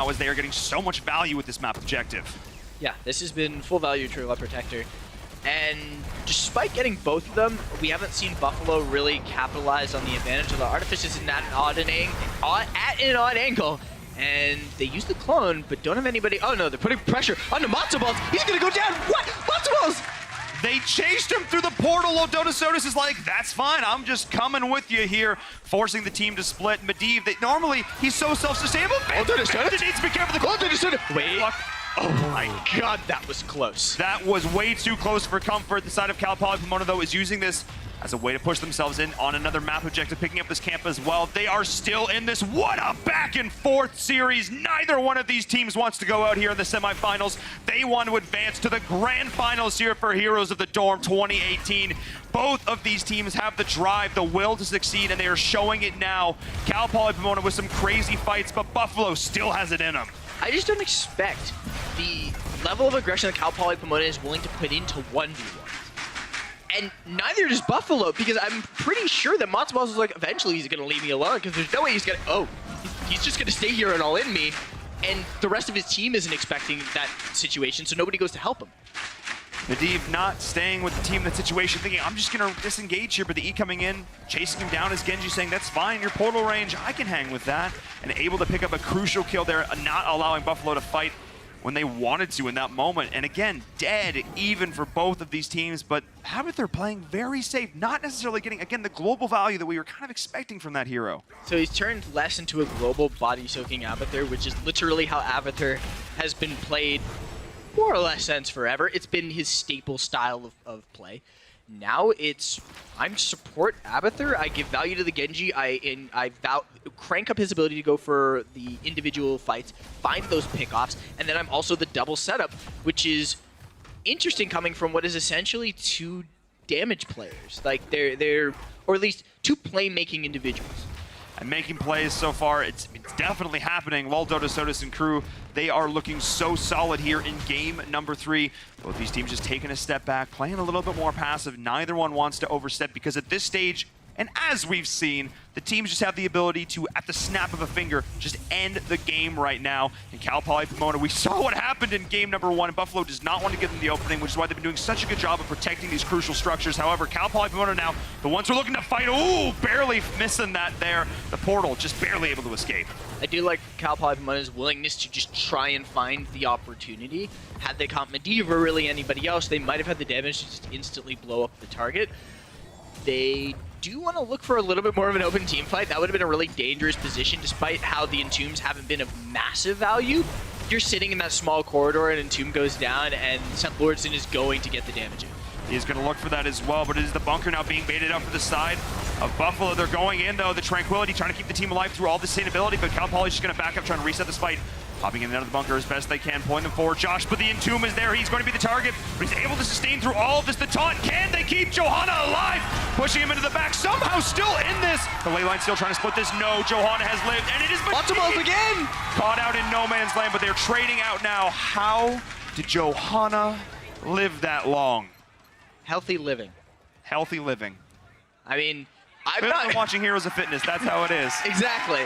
as they are getting so much value with this map objective. Yeah, this has been full value True Love Protector. And despite getting both of them, we haven't seen Buffalo really capitalize on the advantage of the Artificers in that at an odd angle. And they use the clone, but don't have anybody. Oh no, they're putting pressure onto Matzo Balls. He's gonna go down. What? Matzo Balls! They chased him through the portal. Dotasotis is like, that's fine. I'm just coming with you here, forcing the team to split. Medivh, normally he's so self-sustainable. Dotasotis needs to be careful. Wait. Oh my god, that was close. That was way too close for comfort. The side of Cal Poly Pomona, though, is using this as a way to push themselves in on another map objective, picking up this camp as well. They are still in this. What a back and forth series. Neither one of these teams wants to go out here in the semifinals. They want to advance to the grand finals here for Heroes of the Dorm 2018. Both of these teams have the drive, the will to succeed, and they are showing it now. Cal Poly Pomona with some crazy fights, but Buffalo still has it in them. I just don't expect the level of aggression that Cal Poly Pomona is willing to put into 1v1. And neither does Buffalo, because I'm pretty sure that Matzo Balls was like, eventually he's going to leave me alone, because there's no way he's going to, he's just going to stay here and all in me. And the rest of his team isn't expecting that situation, so nobody goes to help him. Medivh not staying with the team in that situation, thinking, I'm just going to disengage here, but the E coming in, chasing him down as Genji saying, that's fine, your portal range, I can hang with that. And able to pick up a crucial kill there, not allowing Buffalo to fight when they wanted to in that moment. And again, dead even for both of these teams, but Abathur playing very safe, not necessarily getting, again, the global value that we were kind of expecting from that hero. So he's turned less into a global body-soaking Abathur, which is literally how Abathur has been played more or less since forever. It's been his staple style of play. Now it's, I'm support Abathur, I give value to the Genji, I crank up his ability to go for the individual fights, find those pickoffs, and then I'm also the double setup, which is interesting coming from what is essentially two damage players. Like they're or at least two playmaking individuals. And making plays so far, it's definitely happening. Lol, Dotasotis and crew, they are looking so solid here in game number 3. Both these teams just taking a step back, playing a little bit more passive. Neither one wants to overstep because at this stage, and as we've seen, the teams just have the ability to, at the snap of a finger, just end the game right now. And Cal Poly Pomona, we saw what happened in game number 1, and Buffalo does not want to give them the opening, which is why they've been doing such a good job of protecting these crucial structures. However, Cal Poly Pomona now, the ones who are looking to fight, ooh, barely missing that there. The portal just barely able to escape. I do like Cal Poly Pomona's willingness to just try and find the opportunity. Had they caught Medivh or really anybody else, they might have had the damage to just instantly blow up the target. They do want to look for a little bit more of an open team fight. That would have been a really dangerous position, despite how the Entombs haven't been of massive value. You're sitting in that small corridor and Entomb goes down, and St. Lordson is going to get the damage in. He's going to look for that as well, but it is the bunker now being baited up for the side of Buffalo. They're going in, though, the Tranquility, trying to keep the team alive through all the sustainability, but Cal Poly's just going to back up, trying to reset this fight. Popping in and out of the bunker as best they can, pulling them forward. Josh, but the Entomb is there. He's going to be the target, but he's able to sustain through all of this. The taunt, can they keep Johanna alive? Pushing him into the back, somehow still in this. The ley line still trying to split this. No, Johanna has lived, and it is Medivh again! Caught out in no man's land, but they're trading out now. How did Johanna live that long? Healthy living. Healthy living. I mean, I'm Better not than watching Heroes of Fitness, that's how it is. Exactly.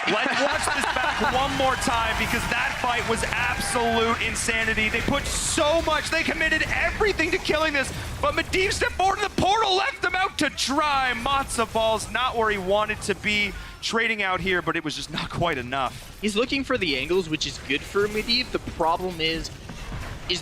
Let's watch this back one more time because that fight was absolute insanity. They put so much, they committed everything to killing this, but Medivh stepped forward in the portal, left them out to dry. Matzo Balls not where he wanted to be, trading out here, but it was just not quite enough. He's looking for the angles, which is good for Medivh. The problem is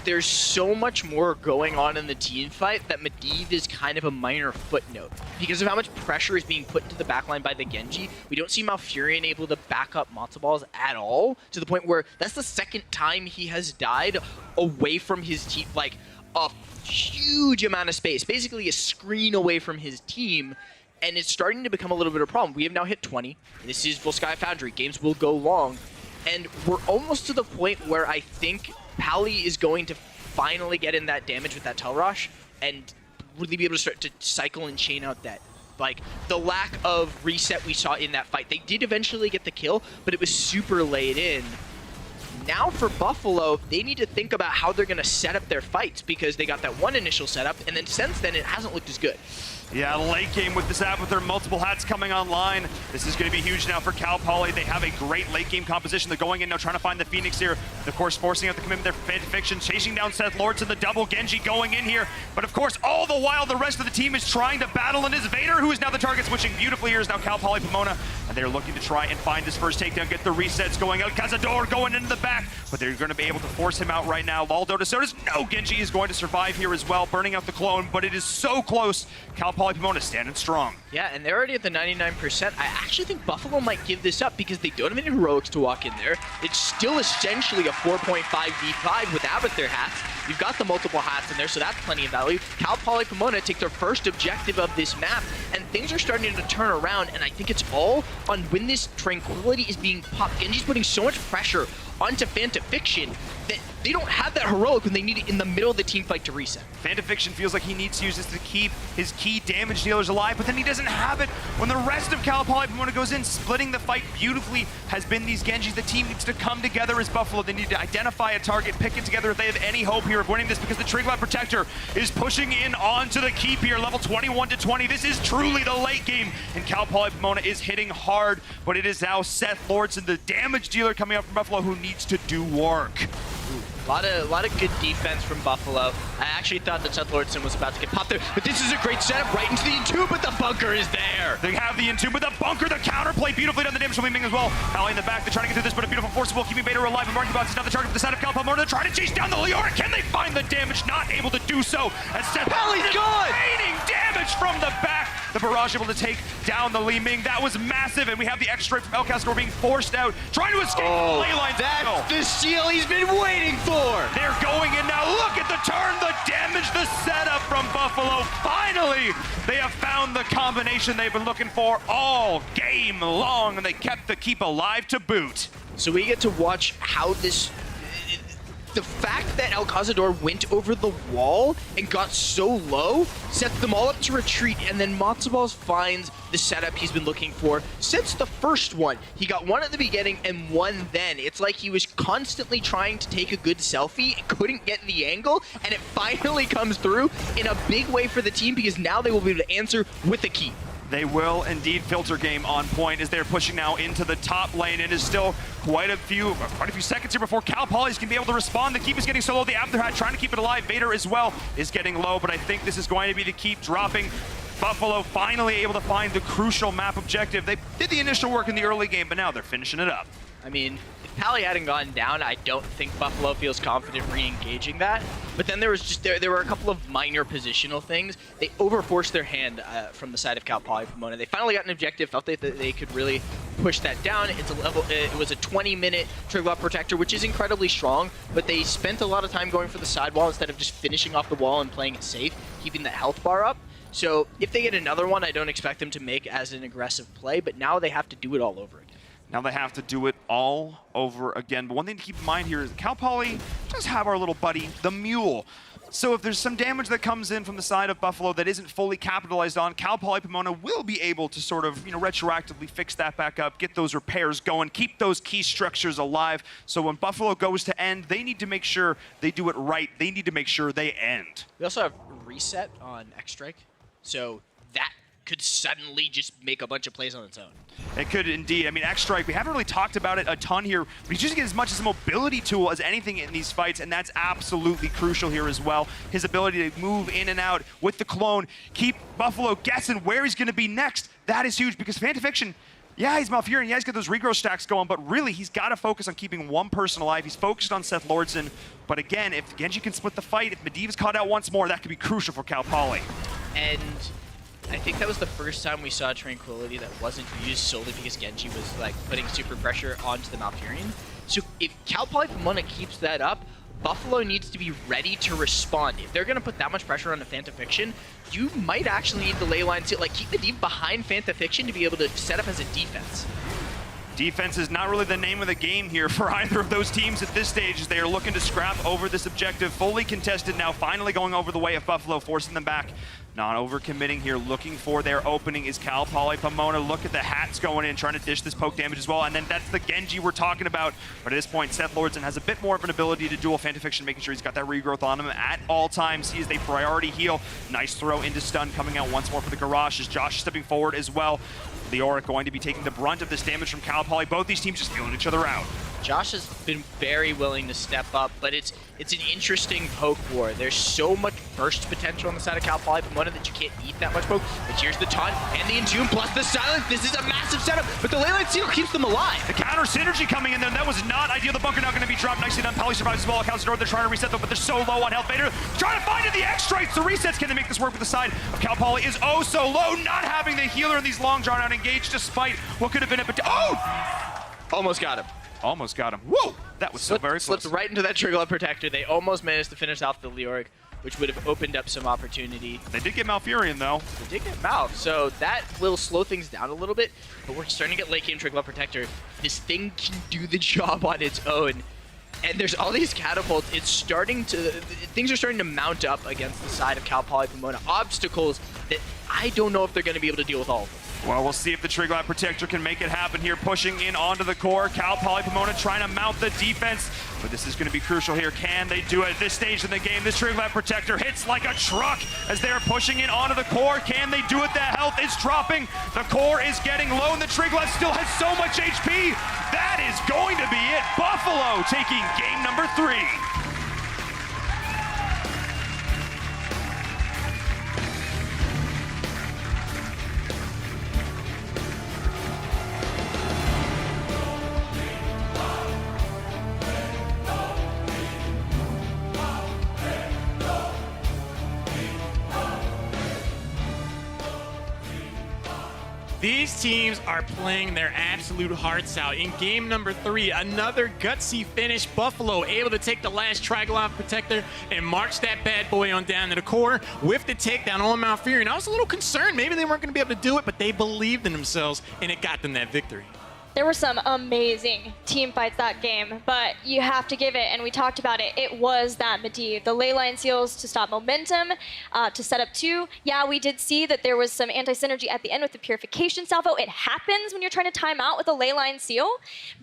there's so much more going on in the team fight that Medivh is kind of a minor footnote. Because of how much pressure is being put into the backline by the Genji, we don't see Malfurion able to back up Matzo Balls at all, to the point where that's the second time he has died away from his team, like a huge amount of space, basically a screen away from his team, and it's starting to become a little bit of a problem. We have now hit 20. This is Volskaya Foundry. Games will go long, and we're almost to the point where I think Pally is going to finally get in that damage with that Telrush and really be able to start to cycle and chain out that. Like, the lack of reset we saw in that fight. They did eventually get the kill, but it was super late in. now for Buffalo, they need to think about how they're going to set up their fights because they got that one initial setup, and then since then, it hasn't looked as good. Yeah, late game with this app with their multiple hats coming online. This is going to be huge now for Cal Poly. They have a great late game composition. They're going in now trying to find the Phoenix here. Of course, forcing out the commitment there for Fantafiction, chasing down Seth Lordson, the double Genji going in here. But of course, all the while, the rest of the team is trying to battle, and is Vader, who is now the target, switching beautifully here is now Cal Poly Pomona. And they're looking to try and find this first takedown, get the resets going out. Cazador going into the back, but they're going to be able to force him out right now. Laldo Sodas, no, Genji is going to survive here as well, burning out the clone, but it is so close. Cal Poly Pomona standing strong. Yeah, and they're already at the 99%. I actually think Buffalo might give this up because they don't have any heroics to walk in there. It's still essentially a 4.5 v5 without their hats. You've got the multiple hats in there, so that's plenty of value. Cal Poly Pomona take their first objective of this map, and things are starting to turn around, and I think it's all on when this Tranquility is being popped. Genji's putting so much pressure onto Fantafiction that they don't have that heroic when they need it in the middle of the team fight to reset. Fantafiction feels like he needs to use this to keep his key damage dealers alive, but then he doesn't have it when the rest of Cal Poly Pomona goes in. Splitting the fight beautifully has been these Genjis. The team needs to come together as Buffalo. They need to identify a target, pick it together if they have any hope here of winning this, because the Tringlad Protector is pushing in onto the keep here, level 21 to 20. This is truly the late game, and Cal Poly Pomona is hitting hard, but it is now Seth Lordson, the damage dealer coming up from Buffalo, who needs to do work. A lot of good defense from Buffalo. I actually thought that Seth Lordson was about to get popped there, but this is a great setup right into the Entomb, but the bunker is there. They have the Entomb, but the bunker, the counterplay beautifully done the damage from Ming as well. Pally in the back, they're trying to get through this, but a beautiful forcible keeping Vader alive. And Marky Box is now the target for the side of Cal Poly Pomona. They're trying to chase down the Leora. Can they find the damage? Not able to do so. As Seth Pally's gone! Raining damage from the back. The barrage able to take down the Li Ming. That was massive, and we have the extra from El Castor being forced out, trying to escape the ley lines. That's the steal he's been waiting for. They're going in now. Look at the turn, the damage, the setup from Buffalo. Finally, they have found the combination they've been looking for all game long, and they kept the keep alive to boot. So we get to watch how this... The fact that El Cazador went over the wall and got so low sets them all up to retreat, and then Matsuballs finds the setup he's been looking for since the first one. He got one at the beginning and one then. It's like he was constantly trying to take a good selfie and couldn't get the angle, and it finally comes through in a big way for the team because now they will be able to answer with the key. They will indeed. Filter game on point as they're pushing now into the top lane. It is still quite a few seconds here before Cal Poly's can be able to respond. The keep is getting so low. The Afterhat trying to keep it alive. Vader as well is getting low, but I think this is going to be the keep dropping. Buffalo finally able to find the crucial map objective. They did the initial work in the early game, but now they're finishing it up. I mean, if Pally hadn't gone down, I don't think Buffalo feels confident re-engaging that. But then there was just there were a couple of minor positional things. They overforced their hand from the side of Cal Poly Pomona. They finally got an objective, felt that they could really push that down. It's a level. It was a 20-minute Tringlad Protector, which is incredibly strong. But they spent a lot of time going for the sidewall instead of just finishing off the wall and playing it safe, keeping that health bar up. So if they get another one, I don't expect them to make as an aggressive play. But now they have to do it all over again. Now they have to do it all over again. But one thing to keep in mind here is Cal Poly does have our little buddy, the Mule. So if there's some damage that comes in from the side of Buffalo that isn't fully capitalized on, Cal Poly Pomona will be able to sort of, retroactively fix that back up, get those repairs going, keep those key structures alive. So when Buffalo goes to end, they need to make sure they do it right. They need to make sure they end. We also have reset on X-Strike, so that could suddenly just make a bunch of plays on its own. It could indeed. I mean, X-Strike, we haven't really talked about it a ton here, but he's using it as much as a mobility tool as anything in these fights, and that's absolutely crucial here as well. His ability to move in and out with the clone, keep Buffalo guessing where he's going to be next. That is huge because Fantafiction, yeah, he's Malfurion, yeah, he's got those regrow stacks going, but really, he's got to focus on keeping one person alive. He's focused on Seth Lordson, but again, if Genji can split the fight, if Medivh is caught out once more, that could be crucial for Cal Poly. And I think that was the first time we saw Tranquility that wasn't used solely because Genji was like putting super pressure onto the Malfurion. So if Cal Poly Pomona keeps that up, Buffalo needs to be ready to respond. If they're going to put that much pressure on the Fantafiction, you might actually need the ley line to keep Medivh behind Fantafiction to be able to set up as a defense. Defense is not really the name of the game here for either of those teams at this stage as they are looking to scrap over this objective. Fully contested now, finally going over the way of Buffalo, forcing them back. Not overcommitting here, looking for their opening is Cal Poly Pomona. Look at the hats going in, trying to dish this poke damage as well. And then that's the Genji we're talking about. But at this point, Seth Lordson has a bit more of an ability to duel Fantafiction, making sure he's got that regrowth on him at all times. He is a priority heal. Nice throw into stun coming out once more for the Garage as Josh is stepping forward as well. Leoric going to be taking the brunt of this damage from Cal Poly. Both these teams just feeling each other out. Josh has been very willing to step up, but it's an interesting poke war. There's so much burst potential on the side of Cal Poly Pomona that you can't eat that much poke. But here's the taunt and the Entomb plus the silence. This is a massive setup, but the Leyline Seal keeps them alive. The counter synergy coming in there. That was not ideal. The bunker not going to be dropped. Nicely done. Pally survives as well. Accounts North. They're trying to reset though, but they're so low on health. Vader trying to find it. The X strikes. The resets. Can they make this work with the side of Cal Poly? Is oh so low. Not having the healer in these long drawn out engage despite what could have been a Almost got him. Almost got him. Whoa! That was so very close. Slipped right into that Trigger Protector. They almost managed to finish off the Leoric, which would have opened up some opportunity. They did get Malfurion though. They did get Mal, so that will slow things down a little bit, but we're starting to get late game Trigger Protector. This thing can do the job on its own. And there's all these catapults. Things are starting to mount up against the side of Cal Poly Pomona. Obstacles that I don't know if they're going to be able to deal with all of them. Well, we'll see if the Triglav Protector can make it happen here, pushing in onto the core. Cal Poly Pomona trying to mount the defense, but this is going to be crucial here. Can they do it at this stage in the game? This Triglav Protector hits like a truck as they're pushing in onto the core. Can they do it? The health is dropping. The core is getting low, and the Triglav still has so much HP. That is going to be it. Buffalo taking game number 3. These teams are playing their absolute hearts out. In game number 3, another gutsy finish. Buffalo able to take the last Triglav Protector and march that bad boy on down to the core with the takedown on Malfurion. I was a little concerned. Maybe they weren't going to be able to do it, but they believed in themselves, and it got them that victory. There were some amazing team fights that game, but you have to give it, and we talked about it, it was that Medivh. The Leyline Seals to stop momentum, to set up 2. Yeah, we did see that there was some anti-synergy at the end with the Purification Salvo. It happens when you're trying to time out with a Leyline Seal,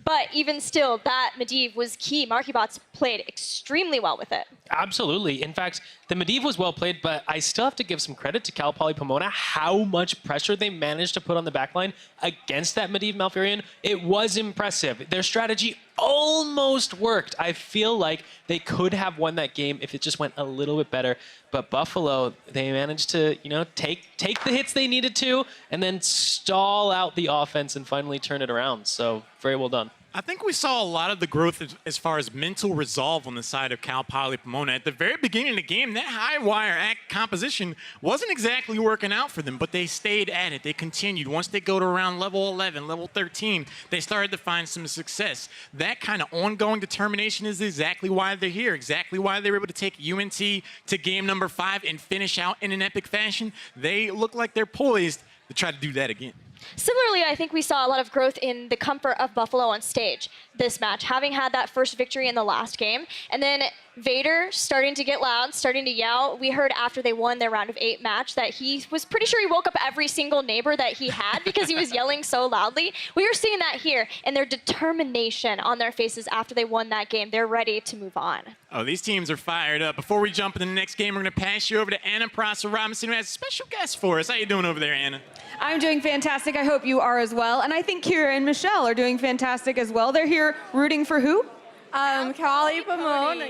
but even still, that Medivh was key. Markybots played extremely well with it. Absolutely. In fact, the Medivh was well played, but I still have to give some credit to Cal Poly Pomona, how much pressure they managed to put on the backline against that Medivh Malfurion. It was impressive. Their strategy almost worked. I feel like they could have won that game if it just went a little bit better. But Buffalo, they managed to, take the hits they needed to and then stall out the offense and finally turn it around. So very well done. I think we saw a lot of the growth as far as mental resolve on the side of Cal Poly Pomona. At the very beginning of the game, that high wire act composition wasn't exactly working out for them, but they stayed at it. They continued. Once they go to around level 11, level 13, they started to find some success. That kind of ongoing determination is exactly why they're here, exactly why they were able to take UNT to game number 5 and finish out in an epic fashion. They look like they're poised to try to do that again. Similarly, I think we saw a lot of growth in the comfort of Buffalo on stage this match, having had that first victory in the last game. And then Vader starting to get loud, starting to yell. We heard after they won their round of 8 match that he was pretty sure he woke up every single neighbor that he had because he was yelling so loudly. We are seeing that here, and their determination on their faces after they won that game. They're ready to move on. Oh, these teams are fired up. Before we jump into the next game, we're going to pass you over to Anna Prosser Robinson, who has a special guest for us. How you doing over there, Anna? I'm doing fantastic. I hope you are as well. And I think Kira and Michelle are doing fantastic as well. They're here rooting for who? Poly Pomona.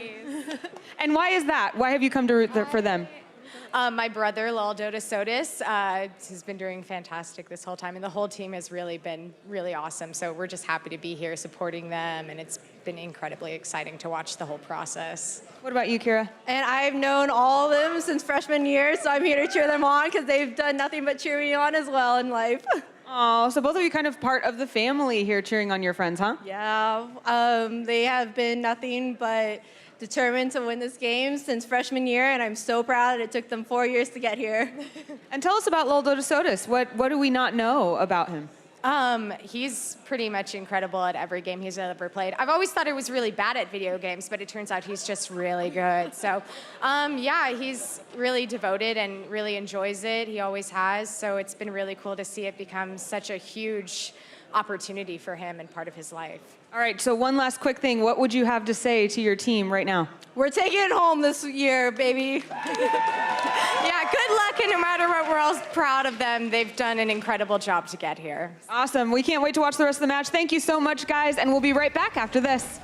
And why is that? Why have you come to root for them? My brother, Lal Sotis, has been doing fantastic this whole time, and the whole team has really been really awesome. So we're just happy to be here supporting them, and it's been incredibly exciting to watch the whole process. What about you, Kira? And I've known all of them since freshman year, so I'm here to cheer them on because they've done nothing but cheer me on as well in life. Oh, so both of you kind of part of the family here cheering on your friends, huh? Yeah, they have been nothing but determined to win this game since freshman year, and I'm so proud it took them 4 years to get here. And tell us about Lal Sotis. What do we not know about him? He's pretty much incredible at every game he's ever played. I've always thought he was really bad at video games, but it turns out he's just really good. So, yeah, he's really devoted and really enjoys it. He always has. So it's been really cool to see it become such a huge opportunity for him and part of his life. All right, so one last quick thing. What would you have to say to your team right now? We're taking it home this year, baby. Yeah, good luck, and no matter what, we're all proud of them. They've done an incredible job to get here. Awesome. We can't wait to watch the rest of the match. Thank you so much, guys, and we'll be right back after this.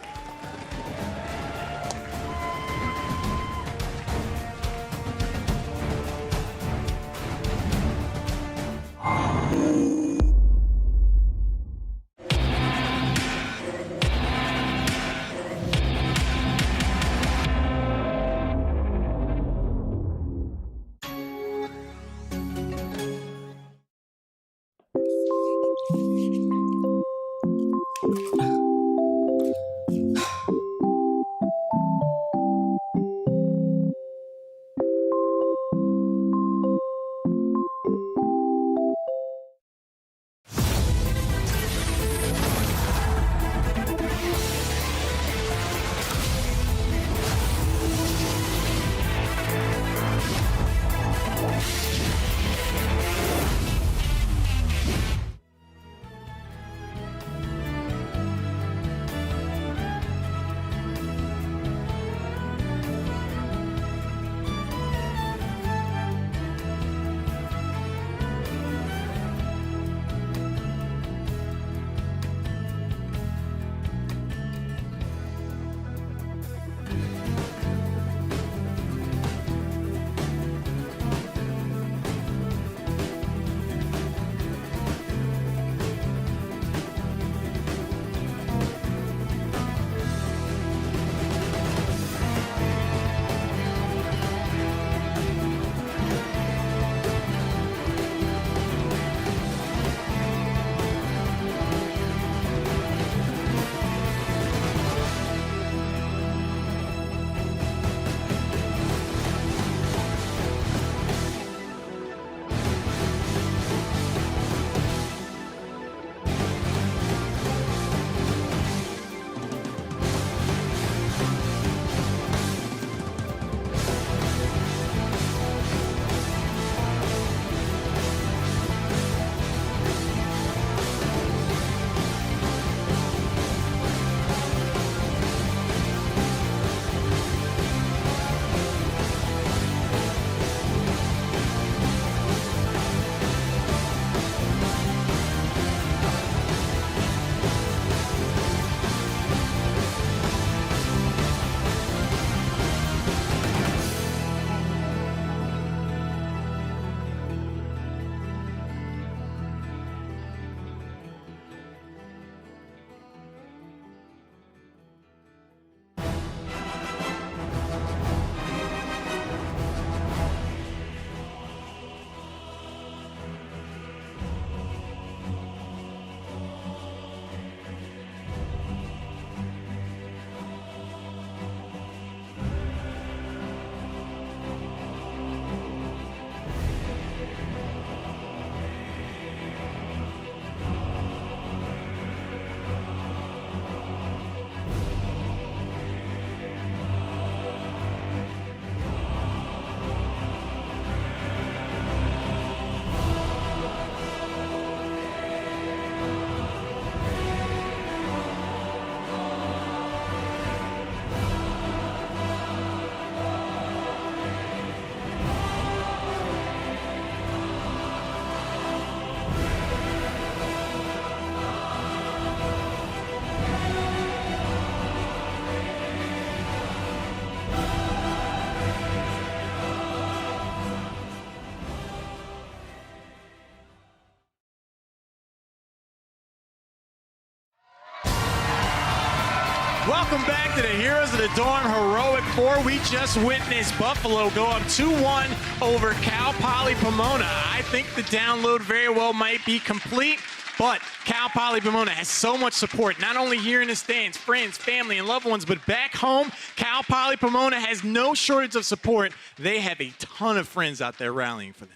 Welcome back to the Heroes of the Dorm Heroic 4. We just witnessed Buffalo go up 2-1 over Cal Poly Pomona. I think the download very well might be complete, but Cal Poly Pomona has so much support, not only here in the stands, friends, family, and loved ones, but back home, Cal Poly Pomona has no shortage of support. They have a ton of friends out there rallying for them.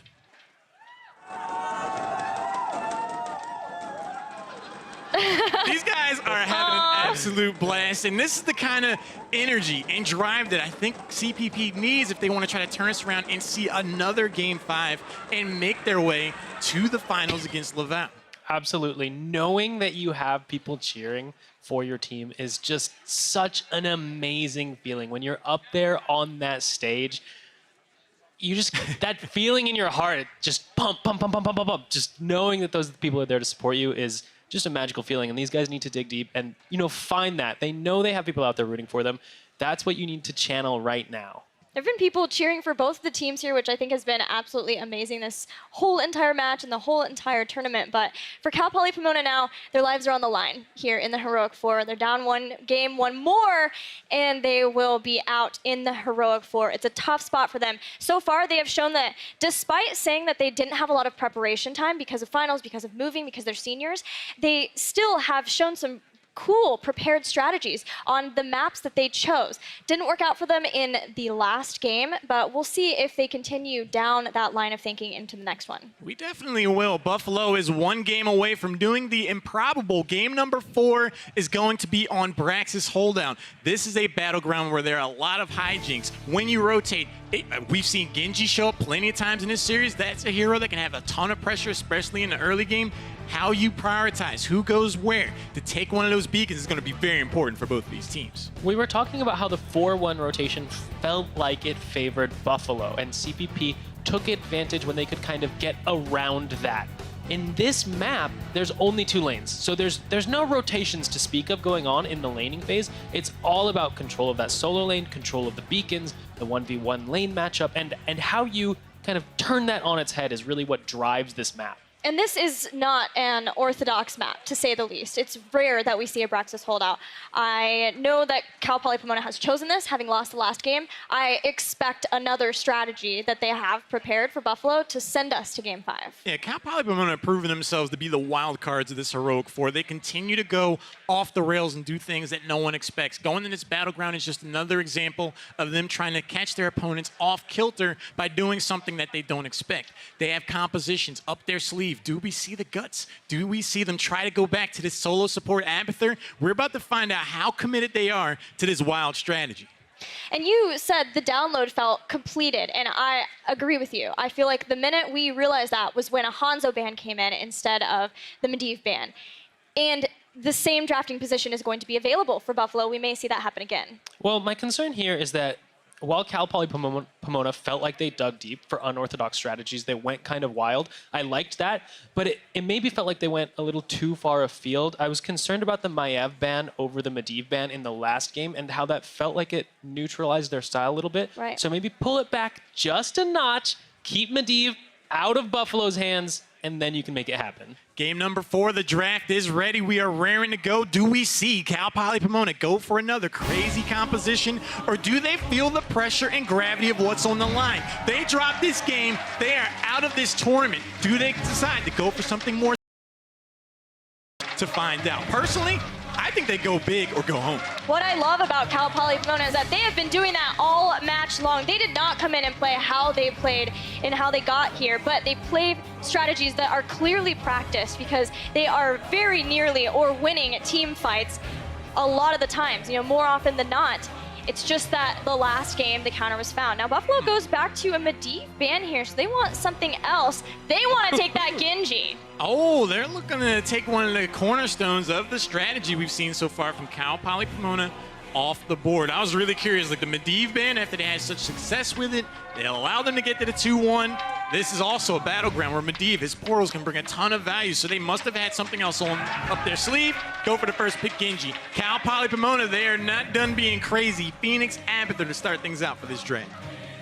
These guys are having an absolute blast, and this is the kind of energy and drive that I think CPP needs if they want to try to turn us around and see another Game 5 and make their way to the finals against Laval. Absolutely. Knowing that you have people cheering for your team is just such an amazing feeling. When you're up there on that stage, you just, that feeling in your heart, just pump, pump, pump, pump, pump, pump, pump. Just knowing that those people are there to support you is just a magical feeling. And these guys need to dig deep and, find that. They know they have people out there rooting for them. That's what you need to channel right now. There have been people cheering for both the teams here, which I think has been absolutely amazing this whole entire match and the whole entire tournament. But for Cal Poly Pomona now, their lives are on the line here in the Heroic Four. They're down one game, one more, and they will be out in the Heroic Four. It's a tough spot for them. So far, they have shown that despite saying that they didn't have a lot of preparation time because of finals, because of moving, because they're seniors, they still have shown some cool prepared strategies on the maps that they chose. Didn't work out for them in the last game, but we'll see if they continue down that line of thinking into the next one. We definitely will. Buffalo is one game away from doing the improbable. Game number 4 is going to be on Braxis Holdown. This is a battleground where there are a lot of hijinks. When you rotate, we've seen Genji show up plenty of times in this series. That's a hero that can have a ton of pressure, especially in the early game. How you prioritize, who goes where, to take one of those beacons is going to be very important for both of these teams. We were talking about how the 4-1 rotation felt like it favored Buffalo, and CPP took advantage when they could kind of get around that. In this map, there's only 2 lanes, so there's no rotations to speak of going on in the laning phase. It's all about control of that solo lane, control of the beacons, the 1v1 lane matchup, and how you kind of turn that on its head is really what drives this map. And this is not an orthodox map, to say the least. It's rare that we see a Braxis holdout. I know that Cal Poly Pomona has chosen this, having lost the last game. I expect another strategy that they have prepared for Buffalo to send us to Game 5. Yeah, Cal Poly Pomona have proven themselves to be the wild cards of this Heroic Four. They continue to go off the rails and do things that no one expects. Going in this battleground is just another example of them trying to catch their opponents off kilter by doing something that they don't expect. They have compositions up their sleeve. Do we see the guts? Do we see them try to go back to this solo support Abathur? We're about to find out how committed they are to this wild strategy. And you said the download felt completed, and I agree with you. I feel like the minute we realized that was when a Hanzo ban came in instead of the Medivh ban. And the same drafting position is going to be available for Buffalo. We may see that happen again. Well, my concern here is that while Cal Poly Pomona felt like they dug deep for unorthodox strategies, they went kind of wild. I liked that, but it maybe felt like they went a little too far afield. I was concerned about the Maiev ban over the Medivh ban in the last game and how that felt like it neutralized their style a little bit. Right. So maybe pull it back just a notch, keep Medivh out of Buffalo's hands, and then you can make it happen. Game number 4, the draft is ready. We are raring to go. Do we see Cal Poly Pomona go for another crazy composition, or do they feel the pressure and gravity of what's on the line? They drop this game. They are out of this tournament. Do they decide to go for something more? To find out. Personally, I think they go big or go home. What I love about Cal Poly Pomona is that they have been doing that all match long. They did not come in and play how they played and how they got here, but they played strategies that are clearly practiced because they are very nearly or winning team fights a lot of the times, more often than not. It's just that the last game, the counter was found. Now, Buffalo goes back to a Medivh ban here, so they want something else. They want to take that Genji. Oh, they're looking to take one of the cornerstones of the strategy we've seen so far from Cal Poly Pomona off the board. I was really curious, like the Medivh ban, after they had such success with it, they allowed them to get to the 2-1. This is also a battleground where Medivh, his portals can bring a ton of value, so they must have had something else on up their sleeve. Go for the first pick, Genji. Cal Poly Pomona, they are not done being crazy. Phoenix, Abathur to start things out for this draft.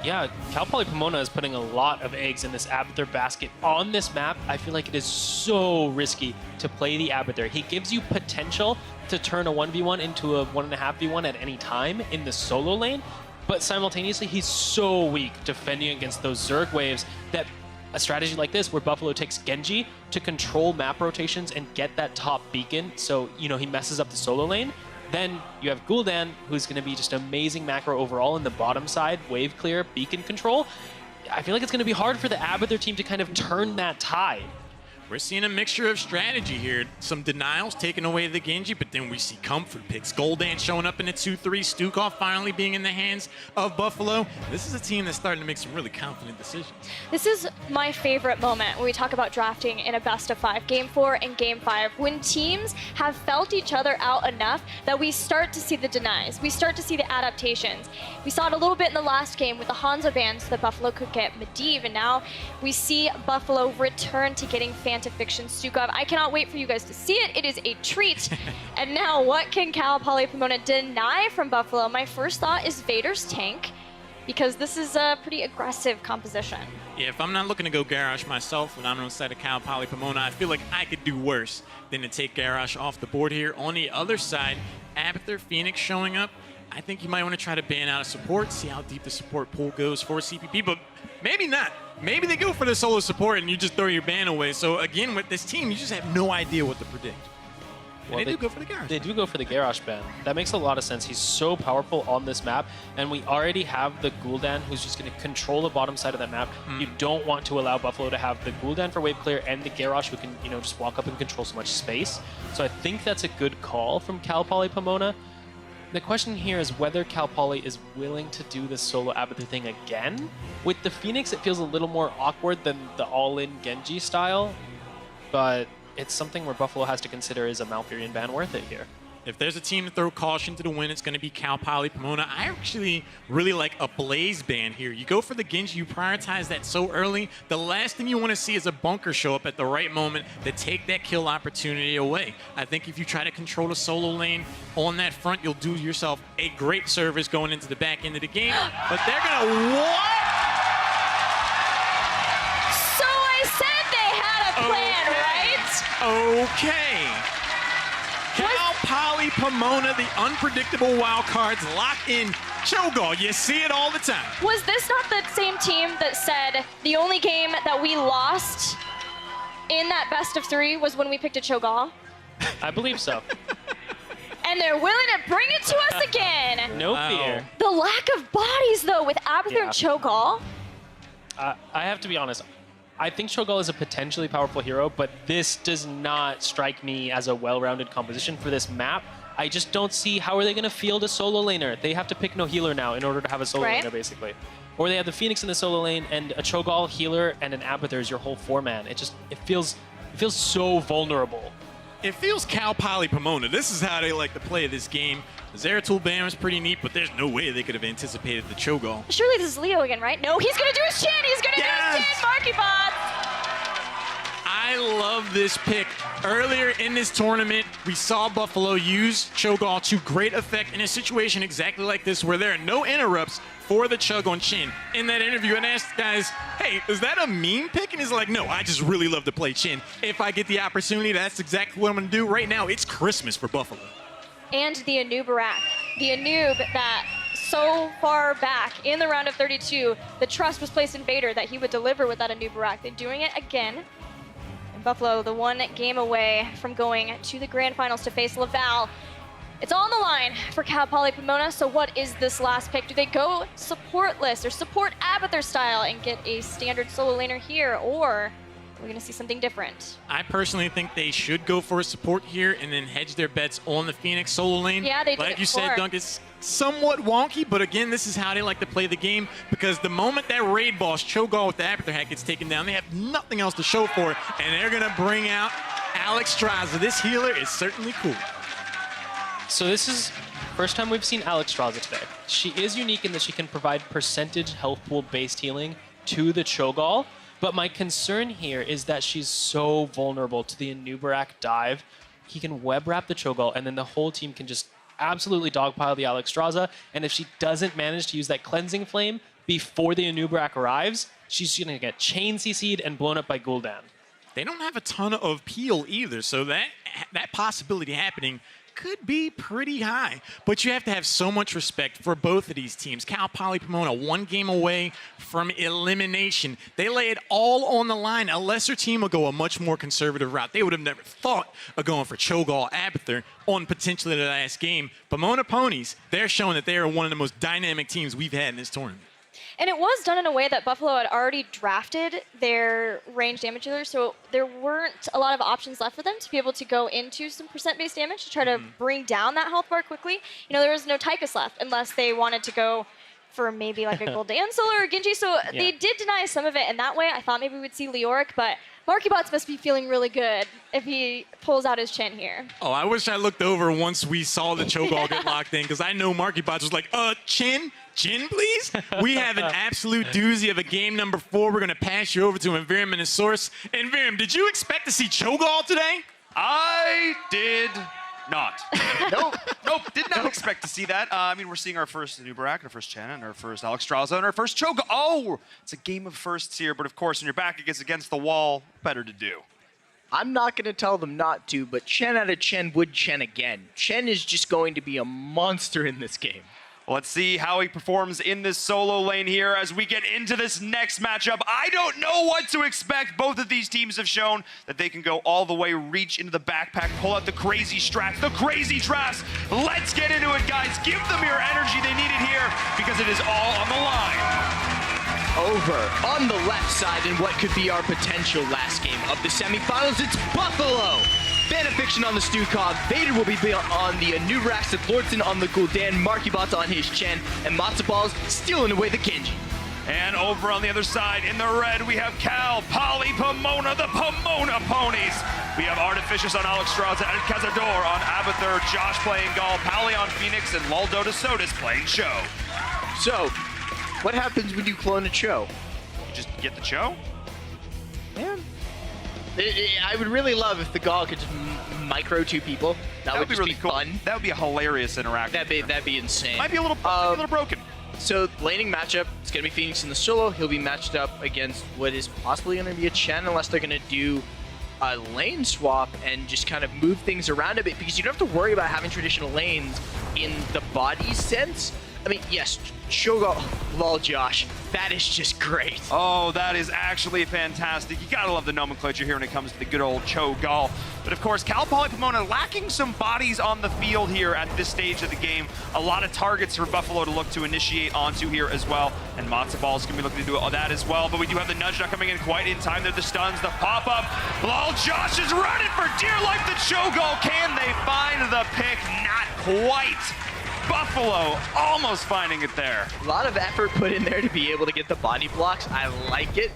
Yeah, Cal Poly Pomona is putting a lot of eggs in this Abathur basket. On this map, I feel like it is so risky to play the Abathur. He gives you potential to turn a 1v1 into a 1.5v1 at any time in the solo lane, but simultaneously, he's so weak defending against those Zerg waves that a strategy like this, where Buffalo takes Genji to control map rotations and get that top beacon, so, he messes up the solo lane. Then you have Gul'dan, who's going to be just amazing macro overall in the bottom side, wave clear, beacon control. I feel like it's going to be hard for the Abathur team to kind of turn that tide. We're seeing a mixture of strategy here. Some denials taking away the Genji, but then we see comfort picks. Gul'dan showing up in the 2-3, Stukov finally being in the hands of Buffalo. This is a team that's starting to make some really confident decisions. This is my favorite moment when we talk about drafting in a best of 5, Game 4 and Game 5, when teams have felt each other out enough that we start to see the denies, we start to see the adaptations. We saw it a little bit in the last game with the Hanzo ban so that Buffalo could get Medivh, and now we see Buffalo return to getting Fantafiction Stukov. I cannot wait for you guys to see it. It is a treat. And now what can Cal Poly Pomona deny from Buffalo? My first thought is Vader's tank, because this is a pretty aggressive composition. Yeah, if I'm not looking to go Garrosh myself when I'm on the side of Cal Poly Pomona, I feel like I could do worse than to take Garrosh off the board here. On the other side, Abathur, Phoenix showing up. I think you might want to try to ban out a support, see how deep the support pool goes for CPP, but maybe not. Maybe they go for the solo support and you just throw your ban away. So again, with this team, you just have no idea what to predict. Well, they do go for the Garrosh. They do go for the Garrosh ban. That makes a lot of sense. He's so powerful on this map, and we already have the Gul'dan who's just going to control the bottom side of that map. You don't want to allow Buffalo to have the Gul'dan for wave clear and the Garrosh who can, just walk up and control so much space. So I think that's a good call from Cal Poly Pomona. The question here is whether Cal Poly is willing to do the solo Abathur thing again. With the Phoenix, it feels a little more awkward than the all-in Genji style, but it's something where Buffalo has to consider, is a Malfurion ban worth it here? If there's a team to throw caution to the wind, it's going to be Cal Poly Pomona. I actually really like a Blaze ban here. You go for the Genji, you prioritize that so early. The last thing you want to see is a bunker show up at the right moment to take that kill opportunity away. I think if you try to control the solo lane on that front, you'll do yourself a great service going into the back end of the game. But they're going to what? So I said they had a plan, right? Okay. Cal Poly Pomona, the unpredictable wild cards, lock in Cho'Gall. You see it all the time. Was this not the same team that said the only game that we lost in that best of 3 was when we picked a Cho'Gall? I believe so. And they're willing to bring it to us again. No Wow. fear. The lack of bodies, though, with Abathur Yeah. and Cho'Gall. I have to be honest. I think Cho'Gall is a potentially powerful hero, but this does not strike me as a well-rounded composition for this map. I just don't see how are they going to field a solo laner. They have to pick no healer now in order to have a solo Right. laner, basically. Or they have the Phoenix in the solo lane and a Cho'Gall healer and an Abathur is your whole 4-man. It feels so vulnerable. It feels Cal Poly Pomona. This is how they like to play this game. The Zeratul ban was pretty neat, but there's no way they could have anticipated the Cho'Gall. Surely this is Leo again, right? No, he's going to do his chin. He's going to do his Yes! chin. Marky Bot. I love this pick. Earlier in this tournament, we saw Buffalo use Cho'Gall to great effect in a situation exactly like this where there are no interrupts for the Chug on Chin. In that interview, I asked guys, hey, is that a meme pick? And he's like, no, I just really love to play Chin. If I get the opportunity, that's exactly what I'm going to do. Right now, it's Christmas for Buffalo. And the Anubarak. The Anub that so far back in the round of 32, the trust was placed in Vader that he would deliver with that Anubarak. They're doing it again. And Buffalo, the one game away from going to the grand finals to face Laval. It's all on the line for Cal Poly Pomona, so what is this last pick? Do they go supportless or support Abathur style and get a standard solo laner here, or are we going to see something different? I personally think they should go for a support here and then hedge their bets on the Phoenix solo lane. Yeah, they did Like it you said, before. Dunk, it's somewhat wonky, but again, this is how they like to play the game because the moment that raid boss, Cho'Gall with the Abathur hat, gets taken down, they have nothing else to show for it, and they're going to bring out Alexstrasza. This healer is certainly cool. So this is first time we've seen Alexstrasza today. She is unique in that she can provide percentage health pool based healing to the Cho'Gall, but my concern here is that she's so vulnerable to the Anubarak dive. He can web wrap the Cho'Gall and then the whole team can just absolutely dogpile the Alexstrasza, and if she doesn't manage to use that cleansing flame before the Anubarak arrives, she's gonna get chain CC'd and blown up by Gul'dan. They don't have a ton of peel either, so that possibility happening could be pretty high. But you have to have so much respect for both of these teams. Cal Poly Pomona, one game away from elimination. They lay it all on the line. A lesser team will go a much more conservative route. They would have never thought of going for Cho'Gall Abathur on potentially the last game. Pomona Ponies, they're showing that they are one of the most dynamic teams we've had in this tournament. And it was done in a way that Buffalo had already drafted their range damage dealers, so there weren't a lot of options left for them to be able to go into some percent-based damage to try to bring down that health bar quickly. You know, there was no Tychus left unless they wanted to go for maybe like a Gul'dan Solar or Genji, so they did deny some of it in that way. I thought maybe we would see Leoric, but MarkyBots must be feeling really good if he pulls out his chin here. Oh, I wish I looked over once we saw the Cho'Gall get locked in, because I know MarkyBots was like, chin, please? We have an absolute doozy of a game number 4. We're going to pass you over to Envirim and his source. Envirim, did you expect to see Cho'Gall today? I did not. Nope, did not expect to see that. I mean, we're seeing our first Nubarak, our first Chen, and our first Alexstrasza, and our first Cho'Gall. Oh, it's a game of firsts here, but of course, when your back against the wall, better to do. I'm not going to tell them not to, but Chen out of Chen would Chen again. Chen is just going to be a monster in this game. Let's see how he performs in this solo lane here as we get into this next matchup. I don't know what to expect. Both of these teams have shown that they can go all the way, reach into the backpack, pull out the crazy strats, the crazy traps. Let's get into it, guys. Give them your energy they needed here because it is all on the line. Over on the left side in what could be our potential last game of the semifinals, it's Buffalo. Vanafiction on the Stukov, Vader will be on the Nubarak, Lordson on the Gul'dan, MarkyBots on his Chen, and Matsuballs stealing away the Genji. And over on the other side, in the red, we have Cal, Poly, Pomona, the Pomona Ponies. We have Artificious on Alexstrasza and Cazador on Abathur, Josh playing Gall, Pally on Phoenix, and LolDotaSodas playing Cho. So, what happens when you clone a Cho? You just get the Cho? Man. I would really love if the Gall could just micro 2 people. That would just really be cool. fun. That would be a hilarious interaction. That'd be insane. Might be a little broken. So, laning matchup, it's going to be Phoenix in the solo. He'll be matched up against what is possibly going to be a Chen, unless they're going to do a lane swap and just kind of move things around a bit, because you don't have to worry about having traditional lanes in the body sense. I mean, yes, Cho'Gall, lol, Josh, that is just great. Oh, that is actually fantastic. You gotta love the nomenclature here when it comes to the good old Cho'Gall. But of course, Cal Poly Pomona lacking some bodies on the field here at this stage of the game. A lot of targets for Buffalo to look to initiate onto here as well. And Matzaball's gonna be looking to do all that as well. But we do have the nudge not coming in quite in time. They're the stuns, the pop-up. Lol, Josh is running for dear life. The Cho'Gall, can they find the pick? Not quite. Buffalo almost finding it there. A lot of effort put in there to be able to get the body blocks. I like it.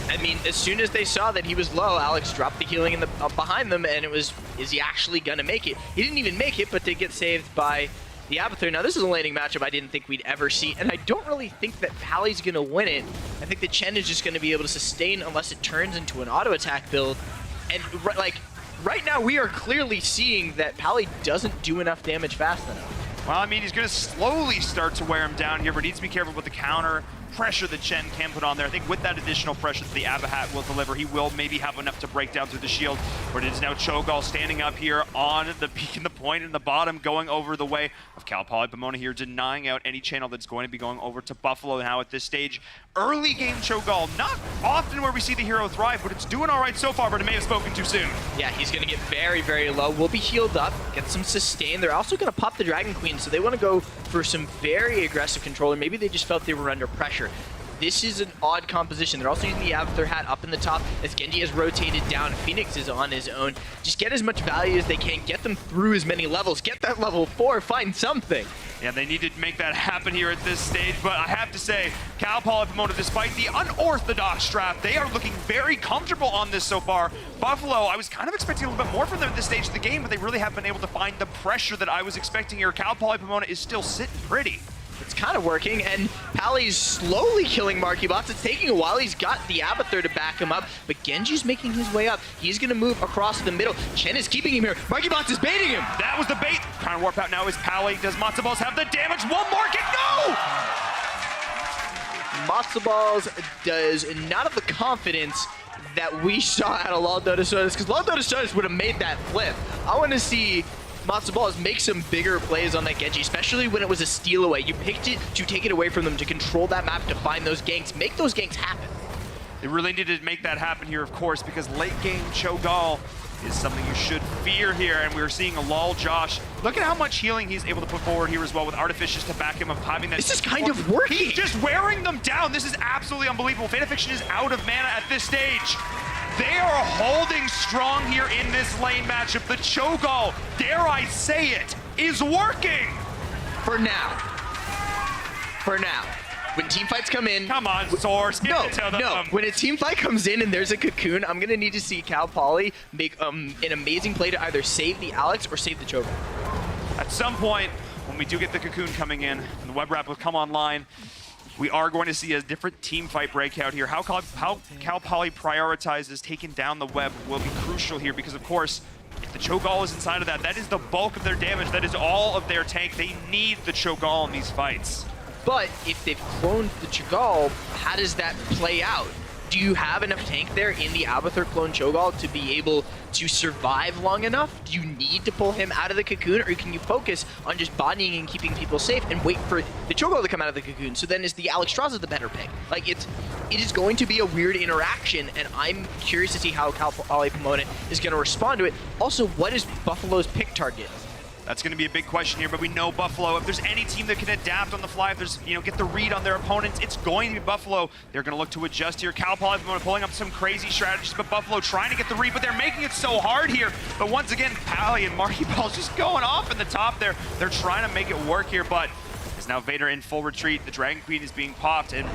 I mean, as soon as they saw that he was low, Alex dropped the healing in the behind them, and it was, is he actually gonna make it? He didn't even make it, but they get saved by the Abathur. Now, this is a laning matchup I didn't think we'd ever see, and I don't really think that Pally's gonna win it. I think that Chen is just gonna be able to sustain unless it turns into an auto attack build. And like, right now we are clearly seeing that Pally doesn't do enough damage fast enough. Well, I mean, he's going to slowly start to wear him down here, but needs to be careful with the counter pressure that Chen can put on there. I think with that additional pressure that the Abahat will deliver, he will maybe have enough to break down through the shield. But it is now Cho'Gall standing up here on the peak and the point in the bottom, going over the way of Cal Poly Pomona here, denying out any channel that's going to be going over to Buffalo now at this stage. Early game Cho'Gall, not often where we see the hero thrive, but it's doing all right so far, but it may have spoken too soon. Yeah, he's going to get very, very low. Will be healed up, get some sustain. They're also going to pop the Dragon Queen, so they want to go for some very aggressive control, or maybe they just felt they were under pressure. This is an odd composition. They're also using the Abathur hat up in the top as Genji has rotated down. Phoenix is on his own. Just get as much value as they can. Get them through as many levels. Get that level 4. Find something. Yeah, they need to make that happen here at this stage, but I have to say, Cal Poly Pomona, despite the unorthodox strat, they are looking very comfortable on this so far. Buffalo, I was kind of expecting a little bit more from them at this stage of the game, but they really haven't been able to find the pressure that I was expecting here. Cal Poly Pomona is still sitting pretty. It's kind of working, and Pally's slowly killing MarkyBots. It's taking a while. He's got the Abathur to back him up, but Genji's making his way up. He's going to move across the middle. Chen is keeping him here. MarkyBots is baiting him. That was the bait. Trying to warp out now is Pally. Does Matsuballs have the damage? One more kick. No! Matsuballs does not have the confidence that we saw out of LolDotaSodas, because LolDotaSodas would have made that flip. I want to see Matsuballs make some bigger plays on that Genji, especially when it was a steal away. You picked it to take it away from them, to control that map, to find those ganks, make those ganks happen. They really needed to make that happen here, of course, because late game Cho'Gall is something you should fear here, and we're seeing a Lol Josh. Look at how much healing he's able to put forward here as well with Artificious to back him up, having that. This is kind of working. He's just wearing them down. This is absolutely unbelievable. Fanafiction is out of mana at this stage. They are holding strong here in this lane matchup. The Cho'Gall, dare I say it, is working. For now. For now. When team fights come in... Come on, Source, give it to them. No. When a team fight comes in and there's a Cocoon, I'm going to need to see Cal Poly make an amazing play to either save the Alex or save the Cho'Gall. At some point, when we do get the Cocoon coming in, and the web wrap will come online, we are going to see a different team fight breakout here. How Cal Poly prioritizes taking down the web will be crucial here because, of course, if the Cho'Gall is inside of that, that is the bulk of their damage. That is all of their tank. They need the Cho'Gall in these fights. But if they've cloned the Cho'Gall, how does that play out? Do you have enough tank there in the Abathur clone Cho'Gall to be able to survive long enough? Do you need to pull him out of the Cocoon, or can you focus on just bodying and keeping people safe and wait for the Cho'Gall to come out of the Cocoon? So then is the Alexstrasza the better pick? Like, it is going to be a weird interaction, and I'm curious to see how Cal Poly Pomona is going to respond to it. Also, what is Buffalo's pick target? That's going to be a big question here, but we know Buffalo, if there's any team that can adapt on the fly, if there's, get the read on their opponents, it's going to be Buffalo. They're going to look to adjust here. Cal Poly pulling up some crazy strategies, but Buffalo trying to get the read, but they're making it so hard here. But once again, Pally and Marky Ball's just going off in the top there. They're trying to make it work here, but is now Vader in full retreat. The Dragon Queen is being popped, and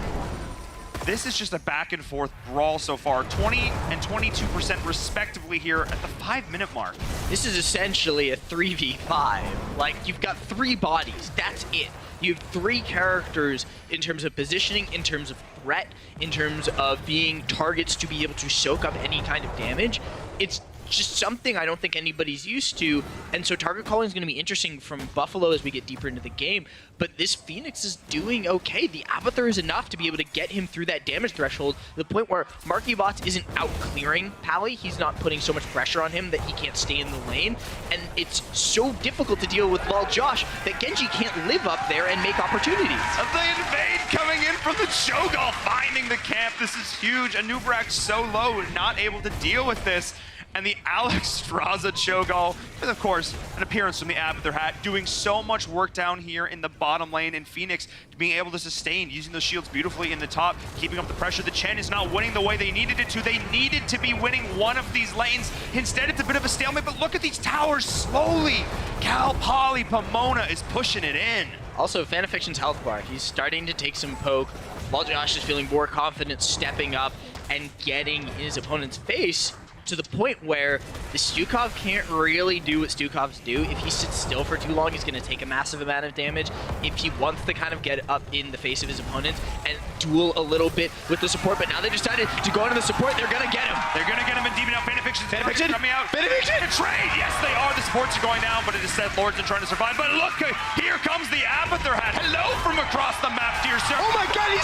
this is just a back and forth brawl so far. 20 and 22% respectively here at the 5-minute mark. This is essentially a 3v5. Like, you've got 3 bodies, that's it. You have 3 characters in terms of positioning, in terms of threat, in terms of being targets to be able to soak up any kind of damage. It's just something I don't think anybody's used to, and so target calling is going to be interesting from Buffalo as we get deeper into the game, but this Phoenix is doing okay. The Abathur is enough to be able to get him through that damage threshold to the point where MarkyBots isn't out-clearing Pally. He's not putting so much pressure on him that he can't stay in the lane, and it's so difficult to deal with Lol Josh that Genji can't live up there and make opportunities. The invade coming in from the Cho'Gall, finding the camp. This is huge. Anub'arak so low, not able to deal with this. And the Alexstrasza Cho'Gall, with of course an appearance from the Abathur hat, doing so much work down here in the bottom lane, in Phoenix being able to sustain, using those shields beautifully in the top, keeping up the pressure. The Chen is not winning the way they needed it to. They needed to be winning one of these lanes. Instead, it's a bit of a stalemate, but look at these towers slowly. Cal Poly Pomona is pushing it in. Also, Fanafiction's health bar, he's starting to take some poke. While Josh is feeling more confident stepping up and getting in his opponent's face, to the point where the Stukov can't really do what Stukovs do. If he sits still for too long, he's going to take a massive amount of damage. If he wants to kind of get up in the face of his opponent and duel a little bit with the support, but now they decided to go into the support, they're going to get him. They're going to get him in deep enough. Fanafiction's coming out. Fanafiction! Trade! Yes, they are. The supports are going down, but it is Seth Lordson trying to survive. But look, here comes the Abathur hat. Hello from across the map, dear sir. Oh my god, he's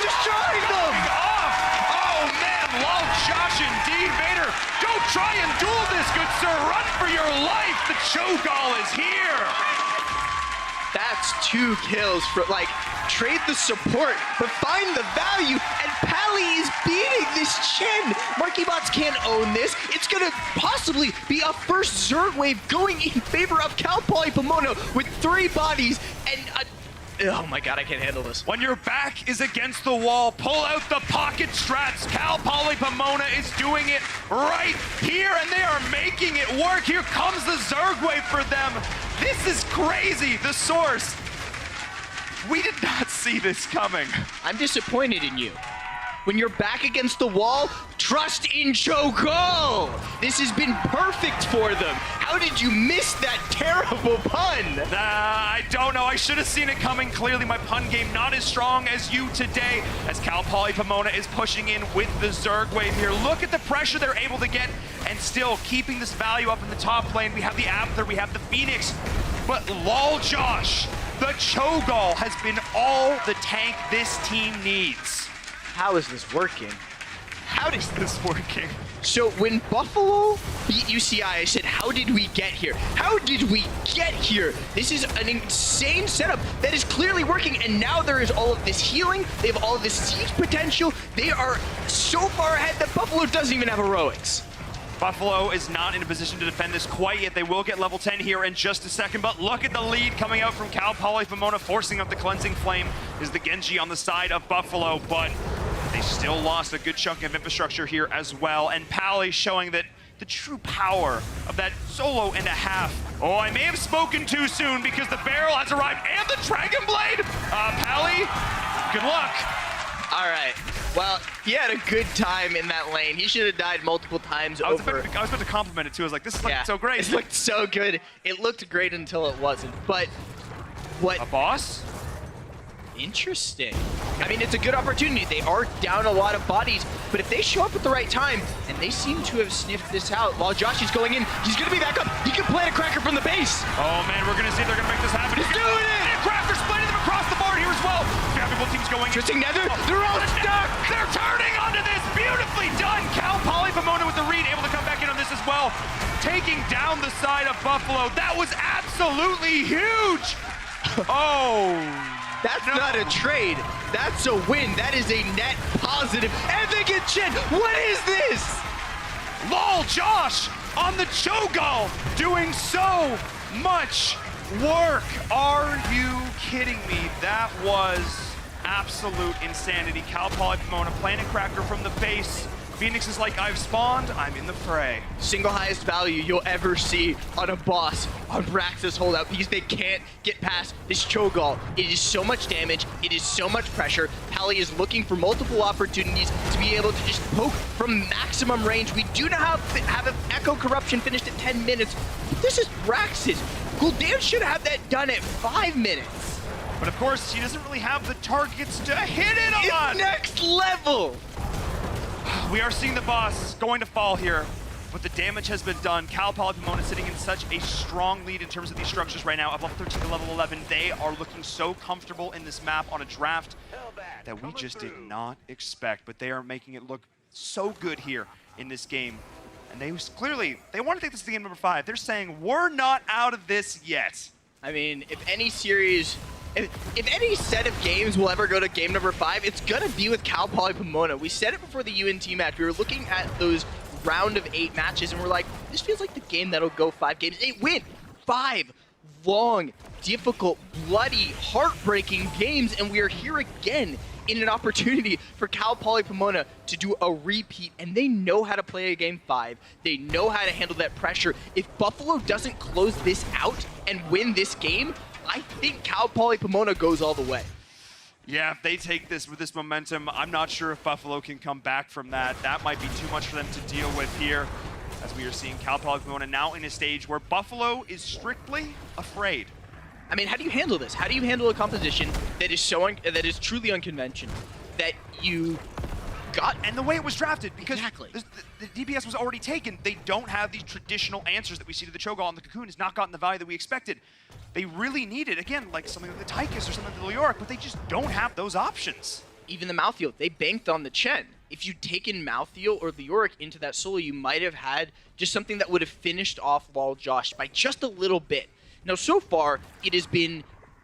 destroying them! Off! Oh man, Lol Josh indeed. Vader, go try and duel this, good sir. Run for your life. The Cho'Gall is here. That's 2 kills for, like, trade the support, but find the value, and Pally is beating this Chen. MarkyBots can't own this. It's gonna possibly be a first Zerg wave going in favor of Cal Poly Pomona with 3 bodies and oh my god, I can't handle this. When your back is against the wall, pull out the pocket strats. Cal Poly Pomona is doing it right here, and they are making it work. Here comes the Zerg wave for them. This is crazy. The Source. We did not see this coming. I'm disappointed in you. When you're back against the wall, trust in Cho'Gall. This has been perfect for them. How did you miss that terrible pun? I don't know. I should have seen it coming. Clearly, my pun game not as strong as you today, as Cal Poly Pomona is pushing in with the Zerg wave here. Look at the pressure they're able to get, and still keeping this value up in the top lane. We have the Abathur, we have the Phoenix, but Lol Josh, the Cho'Gall, has been all the tank this team needs. How is this working? How is this working? So when Buffalo beat UCI, I said, how did we get here? How did we get here? This is an insane setup that is clearly working, and now there is all of this healing. They have all of this siege potential. They are so far ahead that Buffalo doesn't even have heroics. Buffalo is not in a position to defend this quite yet. They will get level 10 here in just a second, but look at the lead coming out from Cal Poly Pomona. Forcing up the Cleansing Flame is the Genji on the side of Buffalo, but they still lost a good chunk of infrastructure here as well. And Pally showing that the true power of that solo and a half. Oh, I may have spoken too soon because the barrel has arrived and the Dragon Blade. Pally, good luck. All right. Well, he had a good time in that lane. He should have died multiple times I was over. about to compliment it too. I was like, this is looking so great. It looked so good. It looked great until it wasn't. But what? A boss? Interesting. I mean, it's a good opportunity. They are down a lot of bodies, but if they show up at the right time, and they seem to have sniffed this out, while Josh is going in, he's going to be back up. He can plant a Cracker from the base. Oh man, we're going to see if they're going to make this happen. He's doing it! And Cracker's splitting them across the board here as well. Both teams going. Twisting Nether, they're all stuck! They're turning onto this. Beautifully done. Cal Poly Pomona with the read, able to come back in on this as well. Taking down the side of Buffalo. That was absolutely huge. Oh. That's not a trade. That's a win. That is a net positive. And they get Chen. What is this? Lol, Josh on the Cho'Gall doing so much work. Are you kidding me? That was absolute insanity. Cal Poly Pomona planting Cracker from the base. Phoenix is like, I've spawned, I'm in the fray. Single highest value you'll ever see on a boss on Brax's holdout because they can't get past this Cho'Gall. It is so much damage, it is so much pressure. Pally is looking for multiple opportunities to be able to just poke from maximum range. We do not have an Echo Corruption finished at 10 minutes, but this is Brax's. Gul'dan should have that done at 5 minutes. But of course, he doesn't really have the targets to hit it on. It's next level. We are seeing the boss going to fall here, but the damage has been done. Cal Poly Pomona sitting in such a strong lead in terms of these structures right now, of level 13 to level 11. They are looking so comfortable in this map on a draft that we just did not expect, but they are making it look so good here in this game. And they clearly, they want to take this to game number 5. They're saying, we're not out of this yet. I mean, if any series, if any set of games will ever go to game number 5, it's gonna be with Cal Poly Pomona. We said it before the UNT match. We were looking at those round of 8 matches and we're like, this feels like the game that'll go 5 games. It went 5 long, difficult, bloody, heartbreaking games, and we are here again in an opportunity for Cal Poly Pomona to do a repeat, and they know how to play a game 5. They know how to handle that pressure. If Buffalo doesn't close this out and win this game, I think Cal Poly Pomona goes all the way. Yeah, if they take this with this momentum, I'm not sure if Buffalo can come back from that. That might be too much for them to deal with here, as we are seeing Cal Poly Pomona now in a stage where Buffalo is strictly afraid. I mean, how do you handle this? How do you handle a composition that is that is truly unconventional, that you got? And the way it was drafted, because Exactly. the DPS was already taken. They don't have these traditional answers that we see to the Cho'Gall, and the Cocoon has not gotten the value that we expected. They really need it, again, like something like the Tychus or something like the Leoric, but they just don't have those options. Even the Malthael, they banked on the Chen. If you'd taken Malthael or Leoric into that solo, you might have had just something that would have finished off Lol Josh by just a little bit. Now, so far, it has been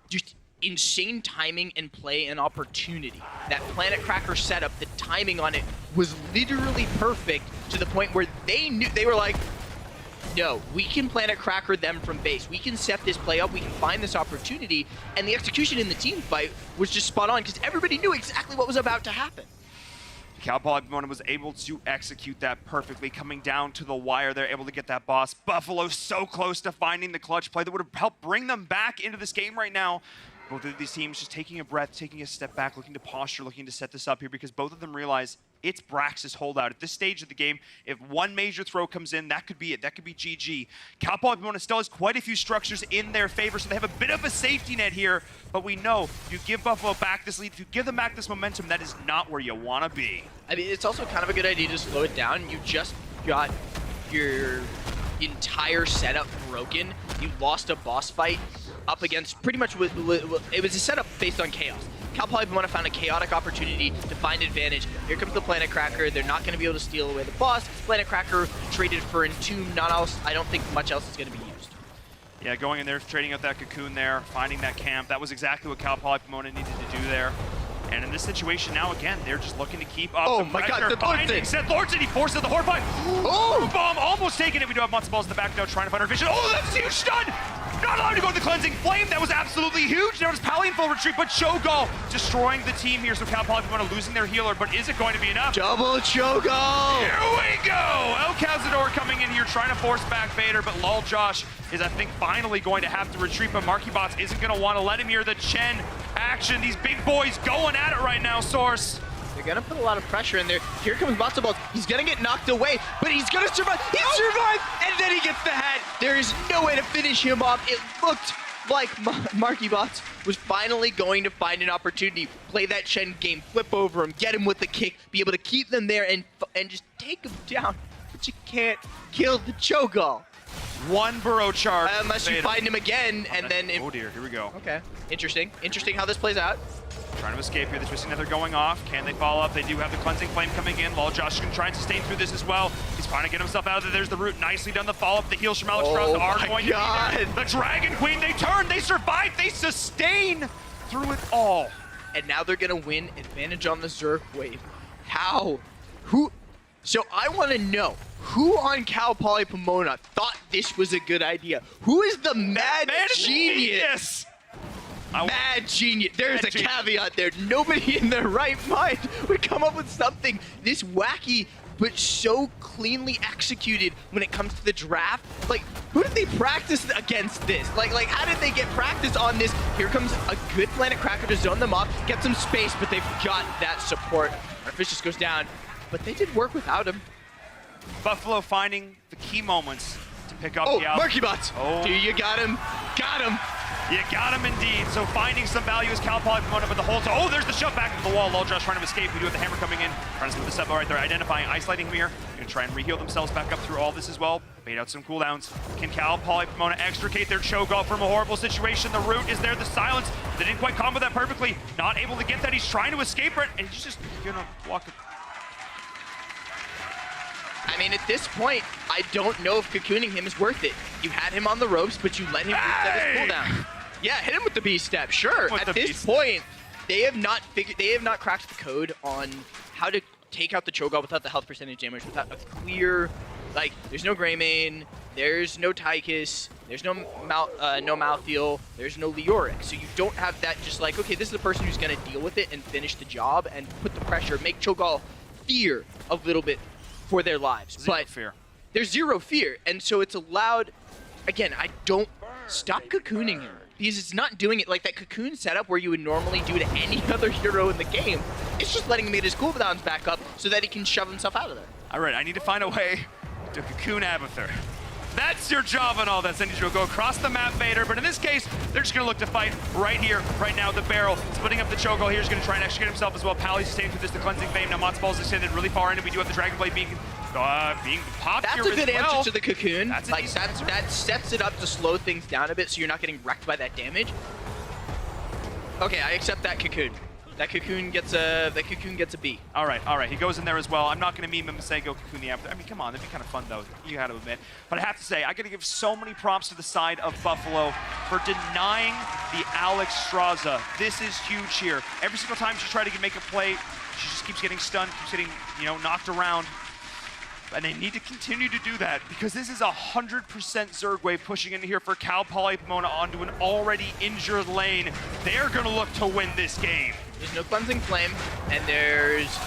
just insane timing and play and opportunity. That Planet Cracker setup, the timing on it was literally perfect to the point where they knew, they were like, no, we can Planet Cracker them from base. We can set this play up. We can find this opportunity. And the execution in the team fight was just spot on because everybody knew exactly what was about to happen. Cal Poly Pomona was able to execute that perfectly, coming down to the wire. They're able to get that boss. Buffalo so close to finding the clutch play that would have helped bring them back into this game right now. Both of these teams just taking a breath, taking a step back, looking to posture, looking to set this up here, because both of them realize it's Brax's holdout. At this stage of the game, if one major throw comes in, that could be it. That could be GG. Cal Poly Pomona still has quite a few structures in their favor, so they have a bit of a safety net here. But we know if you give Buffalo back this lead, if you give them back this momentum, that is not where you want to be. I mean, it's also kind of a good idea to slow it down. You just got your entire setup broken. You lost a boss fight up against pretty much, it was a setup based on chaos. Cal Poly Pomona found a chaotic opportunity to find advantage. Here comes the Planet Cracker. They're not going to be able to steal away the boss. Planet Cracker traded for Entomb. I don't think much else is going to be used. Yeah, going in there, trading out that Cocoon there, finding that camp. That was exactly what Cal Poly Pomona needed to do there. And in this situation now, again, they're just looking to keep up Oh the my God, pressure. the Finding Thornton. Seth Lordson, he forces the Horrify. Oh! Bomb almost taken it. We do have Matzo Balls in the back now trying to find our vision. Oh, that's a huge stun! Not allowed to go to the Cleansing Flame. That was absolutely huge. There was Pally in full retreat, but Cho'Gall destroying the team here. So Cal Poly Pomona losing their healer, but is it going to be enough? Double Cho'Gall! Here we go! El Cazador coming in here trying to force back Vader, but Lol Josh is, I think, finally going to have to retreat, but MarkyBots isn't going to want to let him hear the Chen action. These big boys going at it right now, Source. They're gonna put a lot of pressure in there. Here comes Matzo Balls. He's gonna get knocked away, but he's gonna survive. He survived, and then he gets the hat. There is no way to finish him off. It looked like MarkyBots was finally going to find an opportunity, play that Chen game, flip over him, get him with the kick, be able to keep them there and just take him down. But you can't kill the Cho'Gall. One burrow charge. Unless you Vader. find him again, and then... Oh dear, here we go. Okay, interesting. Interesting how this plays out. Trying to escape here. The Twisting Nether going off. Can they follow up? They do have the Cleansing Flame coming in. Lol Josh can try and sustain through this as well. He's trying to get himself out of there. There's the root. Nicely done. The follow-up. The heals from Alex Strauss are my going God. to be there. The Dragon Queen, they turn, they survive, they sustain through it all. And now they're gonna win advantage on the Zerg wave. How? Who? So I want to know who on Cal Poly Pomona thought this was a good idea. Who is the mad genius? Mad genius. There's Mad a genius. caveat there. Nobody in their right mind would come up with something this wacky but so cleanly executed when it comes to the draft. Like, who did they practice against this? Like how did they get practice on this? Here comes a good Planet Cracker to zone them off, get some space, but they've got that support. Arficius goes down, but they did work without him. Buffalo finding the key moments to pick up Oh, the out. MarkyBots. Oh. Dude, you got him. Got him. You got him indeed. So finding some value is Cal Poly Pomona, but the whole time. Oh, there's the shove back into the wall. Lol Josh trying to escape. We do have the hammer coming in. Trying to split this up right there. Identifying, isolating him here. Going to try and reheal themselves back up through all this as well. Bait out some cooldowns. Can Cal Poly Pomona extricate their Cho'Gall from a horrible situation? The root is there. The silence. They didn't quite combo that perfectly. Not able to get that. He's trying to escape it, and he's just gonna walk. I mean, at this point, I don't know if cocooning him is worth it. You had him on the ropes, but you let him reset his cooldown. Yeah, hit him with the B step, sure. With the At B this step. point, they have not cracked the code on how to take out the Cho'Gall without the health percentage damage, without a clear, like, there's no Greymane, there's no Tychus, there's no Malthael, there's no Leoric. So you don't have that just like, okay, this is the person who's gonna deal with it and finish the job and put the pressure, make Cho'Gall fear a little bit for their lives. Zero fear. There's zero fear, and so it's allowed. Again, I don't stop cocooning him because it's not doing it like that cocoon setup where you would normally do to any other hero in the game. It's just letting him get his cooldowns back up so that he can shove himself out of there. All right, I need to find a way to cocoon Abathur. That's your job and all that. Send you to go across the map, Vader. But in this case, they're just going to look to fight right here, right now. The barrel, splitting up the Cho'Gall here. He's going to try and extricate himself as well. Pally's sustained through this, the Cleansing Flame. Now Matzo Balls is extended really far in, and we do have the Dragon Blade being popped That's here a good as well. answer to the cocoon. That's a Like decent answer. that sets it up to slow things down a bit so you're not getting wrecked by that damage. Okay, I accept that cocoon. That cocoon gets a B. All right. He goes in there as well. I'm not going to meme him and say go cocoon the Abathur. I mean, come on, that'd be kind of fun though. You got to admit. But I have to say, I got to give so many props to the side of Buffalo for denying the Alex Straza. This is huge here. Every single time she tried to make a play, she just keeps getting stunned, keeps getting knocked around. And they need to continue to do that because this is 100% Zerg wave pushing in here for Cal Poly Pomona onto an already injured lane. They're going to look to win this game. There's no Cleansing Flame, and there's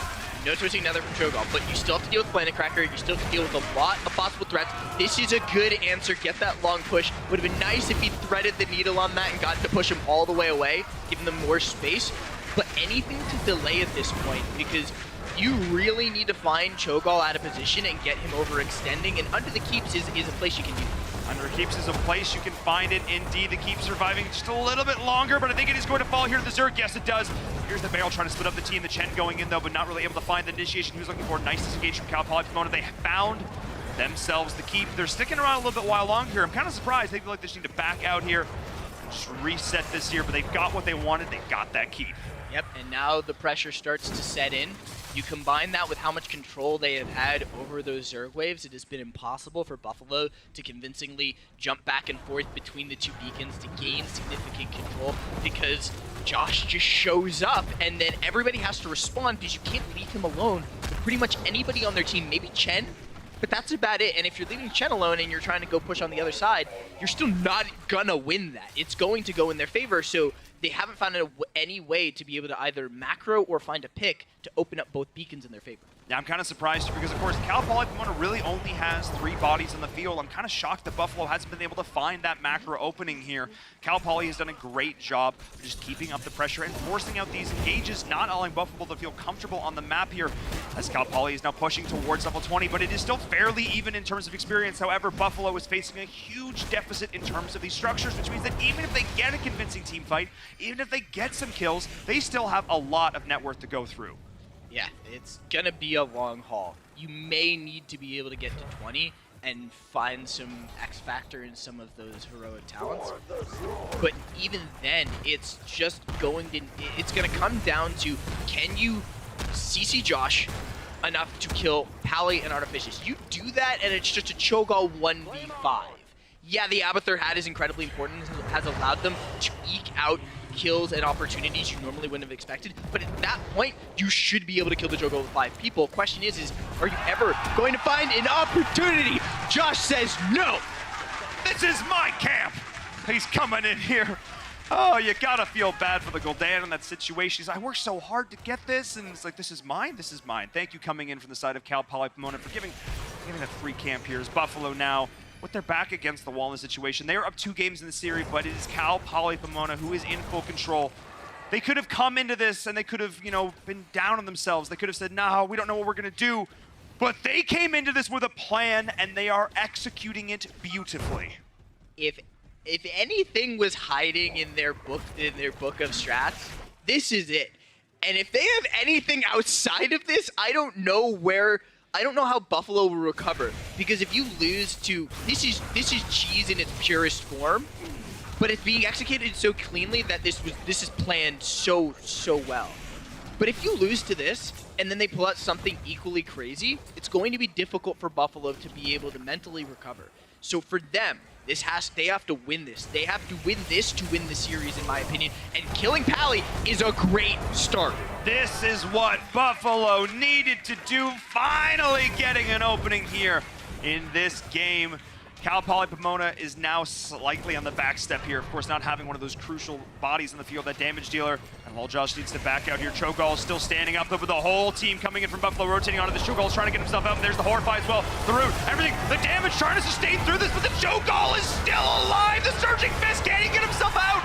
no Twisting Nether from Cho'Gall, but you still have to deal with Planet Cracker, you still have to deal with a lot of possible threats. This is a good answer, get that long push. Would have been nice if he threaded the needle on that and got to push him all the way away, giving them more space. But anything to delay at this point, because you really need to find Cho'Gall out of position and get him overextending, and Under the Keeps is a place you can use. Under Keeps is a place you can find it. Indeed, the Keep surviving just a little bit longer, but I think it is going to fall here to the Zerg. Yes, it does. Here's the Barrel trying to split up the team. The Chen going in, though, but not really able to find the initiation he was looking for. Nice disengage from Cal Poly Pomona. They found themselves the Keep. They're sticking around a little bit while longer here. I'm kind of surprised. They feel like they just need to back out here and just reset this here, but they've got what they wanted. They got that Keep. Yep, and now the pressure starts to set in. You combine that with how much control they have had over those Zerg waves, it has been impossible for Buffalo to convincingly jump back and forth between the two beacons to gain significant control because Josh just shows up, and then everybody has to respond because you can't leave him alone with pretty much anybody on their team, maybe Chen, but that's about it. And if you're leaving Chen alone and you're trying to go push on the other side, you're still not gonna win that. It's going to go in their favor, so they haven't found any way to be able to either macro or find a pick to open up both beacons in their favor. Yeah, I'm kind of surprised because, of course, Cal Poly Pomona really only has 3 bodies in the field. I'm kind of shocked that Buffalo hasn't been able to find that macro opening here. Cal Poly has done a great job of just keeping up the pressure and forcing out these engages, not allowing Buffalo to feel comfortable on the map here, as Cal Poly is now pushing towards level 20, but it is still fairly even in terms of experience. However, Buffalo is facing a huge deficit in terms of these structures, which means that even if they get a convincing team fight, even if they get some kills, they still have a lot of net worth to go through. Yeah, it's gonna be a long haul. You may need to be able to get to 20 and find some X factor in some of those heroic talents. But even then, it's just it's gonna come down to, can you CC Josh enough to kill Pally and Artificious? You do that and it's just a Cho'Gall 1v5. Yeah, the Abathur hat is incredibly important and has allowed them to eke out kills and opportunities you normally wouldn't have expected, but at that point, you should be able to kill the Cho'Gall with 5 people. Question is are you ever going to find an opportunity? Josh says no! This is my camp! He's coming in here. Oh, you gotta feel bad for the Gul'dan in that situation. He's like, I worked so hard to get this, and it's like, this is mine, this is mine. Thank you coming in from the side of Cal Poly Pomona for giving a free camp here. As Buffalo now, with their back against the wall in the situation. They are up 2 games in the series, but it is Cal Poly Pomona who is in full control. They could have come into this and they could have, been down on themselves. They could have said, no, we don't know what we're gonna do. But they came into this with a plan and they are executing it beautifully. If anything was hiding in their book of strats, this is it. And if they have anything outside of this, I don't know how Buffalo will recover, because if you lose to this is cheese in its purest form, but it's being executed so cleanly that this is planned so well. But if you lose to this and then they pull out something equally crazy, it's going to be difficult for Buffalo to be able to mentally recover. So for them, they have to win this. They have to win this to win the series, in my opinion. And killing Pally is a great start. This is what Buffalo needed to do, finally getting an opening here in this game. Cal Poly Pomona is now slightly on the back step here. Of course, not having one of those crucial bodies in the field, that damage dealer. And while Josh needs to back out here, Cho'Gall is still standing up, but with the whole team coming in from Buffalo, rotating onto the Cho'Gall, trying to get himself out. And there's the Horrify as well. The root, everything, the damage, trying to sustain through this, but the Cho'Gall is still alive. The Surging Fist, can't he get himself out?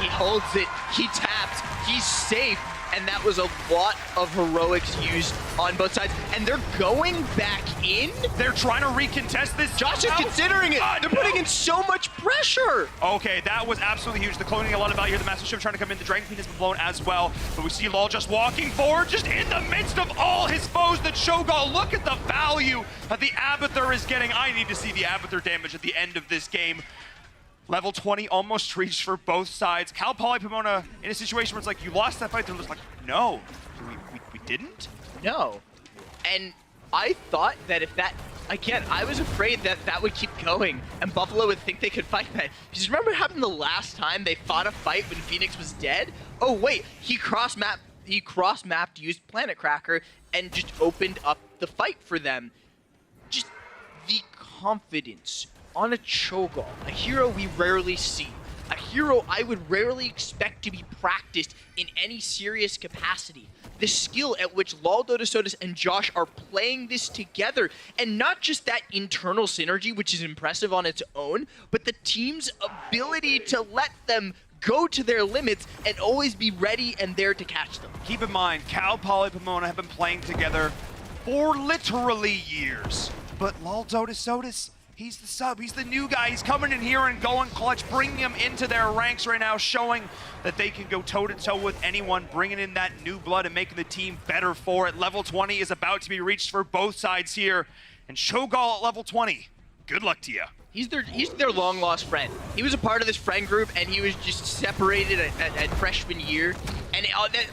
He holds it, he taps, he's safe. And that was a lot of heroics used on both sides. And they're going back in. They're trying to recontest this. Josh is considering it. They're putting in so much pressure. Okay, that was absolutely huge. The cloning a lot of value here. The Master Shift trying to come in. The Dragon Queen has been blown as well. But we see Lol just walking forward, just in the midst of all his foes. The Cho'Gall, look at the value that the Abathur is getting. I need to see the Abathur damage at the end of this game. Level 20 almost reached for both sides. Cal Poly Pomona in a situation where it's like, you lost that fight. They're just like, no, we didn't? No. And I thought that if that, again, I was afraid that would keep going and Buffalo would think they could fight that. Because remember what happened the last time they fought a fight when Phoenix was dead? Oh wait, he cross-mapped, used Planet Cracker, and just opened up the fight for them. Just the confidence on a Cho'Gall, a hero we rarely see, a hero I would rarely expect to be practiced in any serious capacity. The skill at which Lol, Dotasotus, and Josh are playing this together, and not just that internal synergy, which is impressive on its own, but the team's ability to let them go to their limits and always be ready and there to catch them. Keep in mind, Cal Poly Pomona have been playing together for literally years, but Lol, Dotasotus, he's the sub, he's the new guy. He's coming in here and going clutch, bringing him into their ranks right now, showing that they can go toe-to-toe with anyone, bringing in that new blood and making the team better for it. Level 20 is about to be reached for both sides here. And Cho'Gall at level 20, good luck to you. He's their long-lost friend. He was a part of this friend group, and he was just separated at freshman year. And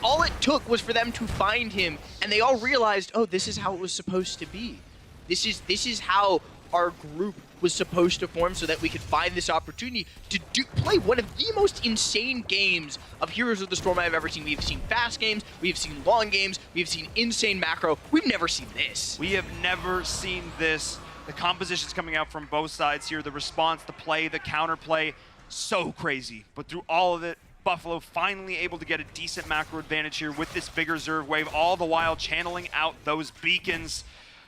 all it took was for them to find him, and they all realized, oh, this is how it was supposed to be. This is how our group was supposed to form so that we could find this opportunity to play one of the most insane games of Heroes of the Storm I've ever seen. We've seen fast games, we've seen long games, we've seen insane macro. We've never seen this. We have never seen this. The compositions coming out from both sides here, the response, the play, the counterplay, so crazy. But through all of it, Buffalo finally able to get a decent macro advantage here with this bigger Zerg wave, all the while channeling out those beacons.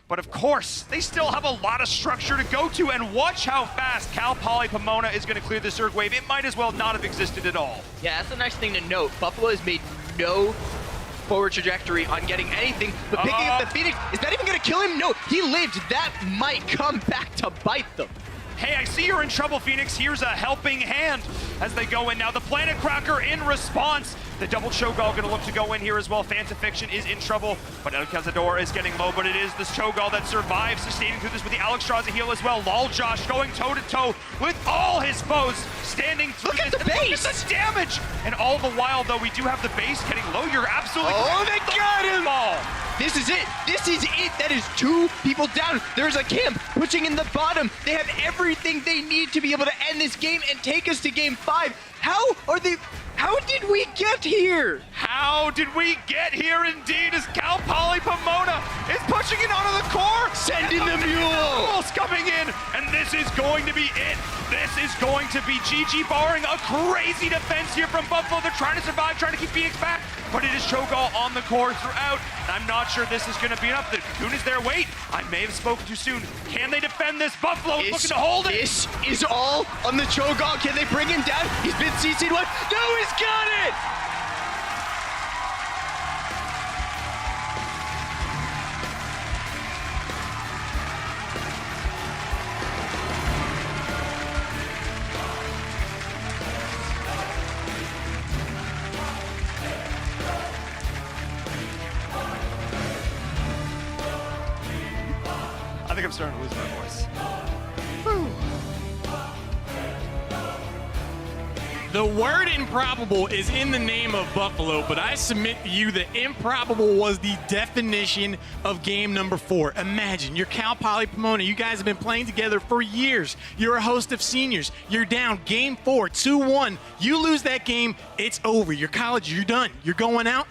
But of course, they still have a lot of structure to go to, and watch how fast Cal Poly Pomona is going to clear the Zerg wave. It might as well not have existed at all. Yeah, that's a nice thing to note. Buffalo has made no forward trajectory on getting anything, but picking up the Phoenix, is that even going to kill him? No, he lived. That might come back to bite them. Hey, I see you're in trouble, Phoenix. Here's a helping hand as they go in. Now the Planet Cracker in response. The double Cho'Gall gonna look to go in here as well. Phantom Fiction is in trouble, but El Cazador is getting low, but it is this Cho'Gall that survives, sustaining through this with the Alexstrasza heal as well. Lol Josh going toe-to-toe with all his foes, standing through Look at this. the base! Look at the damage! And all the while, though, we do have the base getting low. You're absolutely Oh, they got him! Ball. This is it. This is it. That is 2 people down. There's a camp pushing in the bottom. They have everything they need to be able to end this game and take us to game 5. How did we get here? How did we get here indeed as Cal Poly Pomona is pushing it onto the core? Send in the mule. Mule's coming in, and this is going to be it. This is going to be GG, barring a crazy defense here from Buffalo. They're trying to survive, trying to keep Phoenix back, but it is Cho'Gall on the core throughout. I'm not sure this is going to be enough. The Cocoon is there. Wait, I may have spoken too soon. Can they defend this? Buffalo looking to hold it. This is all on the Cho'Gall. Can they bring him down? He's been CC'd once. No, he's got it! I think I'm starting to lose my voice. The word improbable is in the name of Buffalo, but I submit to you that improbable was the definition of game number 4. Imagine, you're Cal Poly Pomona. You guys have been playing together for years. You're a host of seniors. You're down game 4, 2-1. You lose that game, it's over. You're college, you're done. You're going out.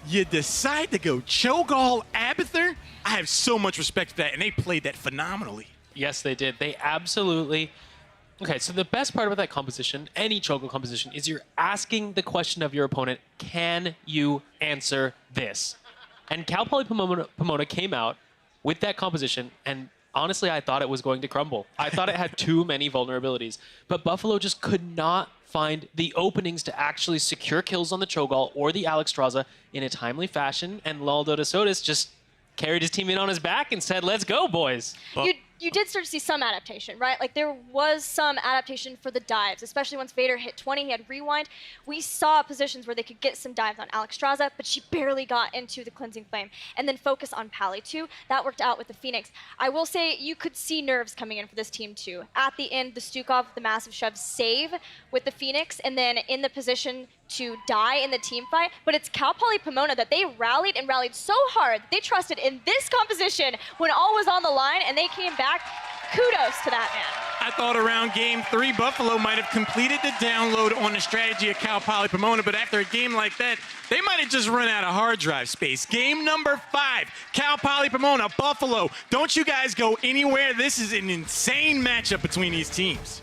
You decide to go Cho'Gall Abathur. I have so much respect for that, and they played that phenomenally. Yes, they did. They absolutely... Okay, so the best part about that composition, any Cho'Gall composition, is you're asking the question of your opponent, can you answer this? And Cal Poly Pomona came out with that composition, and honestly, I thought it was going to crumble. I thought it had too many vulnerabilities. But Buffalo just could not find the openings to actually secure kills on the Cho'Gall or the Alexstrasza in a timely fashion, and LOLDotaSotis just carried his team in on his back and said, let's go, boys. You did start to see some adaptation, right? Like there was some adaptation for the dives, especially once Vader hit 20, he had rewind. We saw positions where they could get some dives on Alexstrasza, but she barely got into the Cleansing Flame. And then focus on Pally too. That worked out with the Phoenix. I will say you could see nerves coming in for this team too. At the end, the Stukov, the massive shove save with the Phoenix, and then in the position to die in the team fight. But it's Cal Poly Pomona that they rallied and rallied so hard. They trusted in this composition when all was on the line, and they came back. Kudos to that man. I thought around game 3, Buffalo might have completed the download on the strategy of Cal Poly Pomona, but after a game like that, they might have just run out of hard drive space. Game number 5, Cal Poly Pomona, Buffalo. Don't you guys go anywhere. This is an insane matchup between these teams.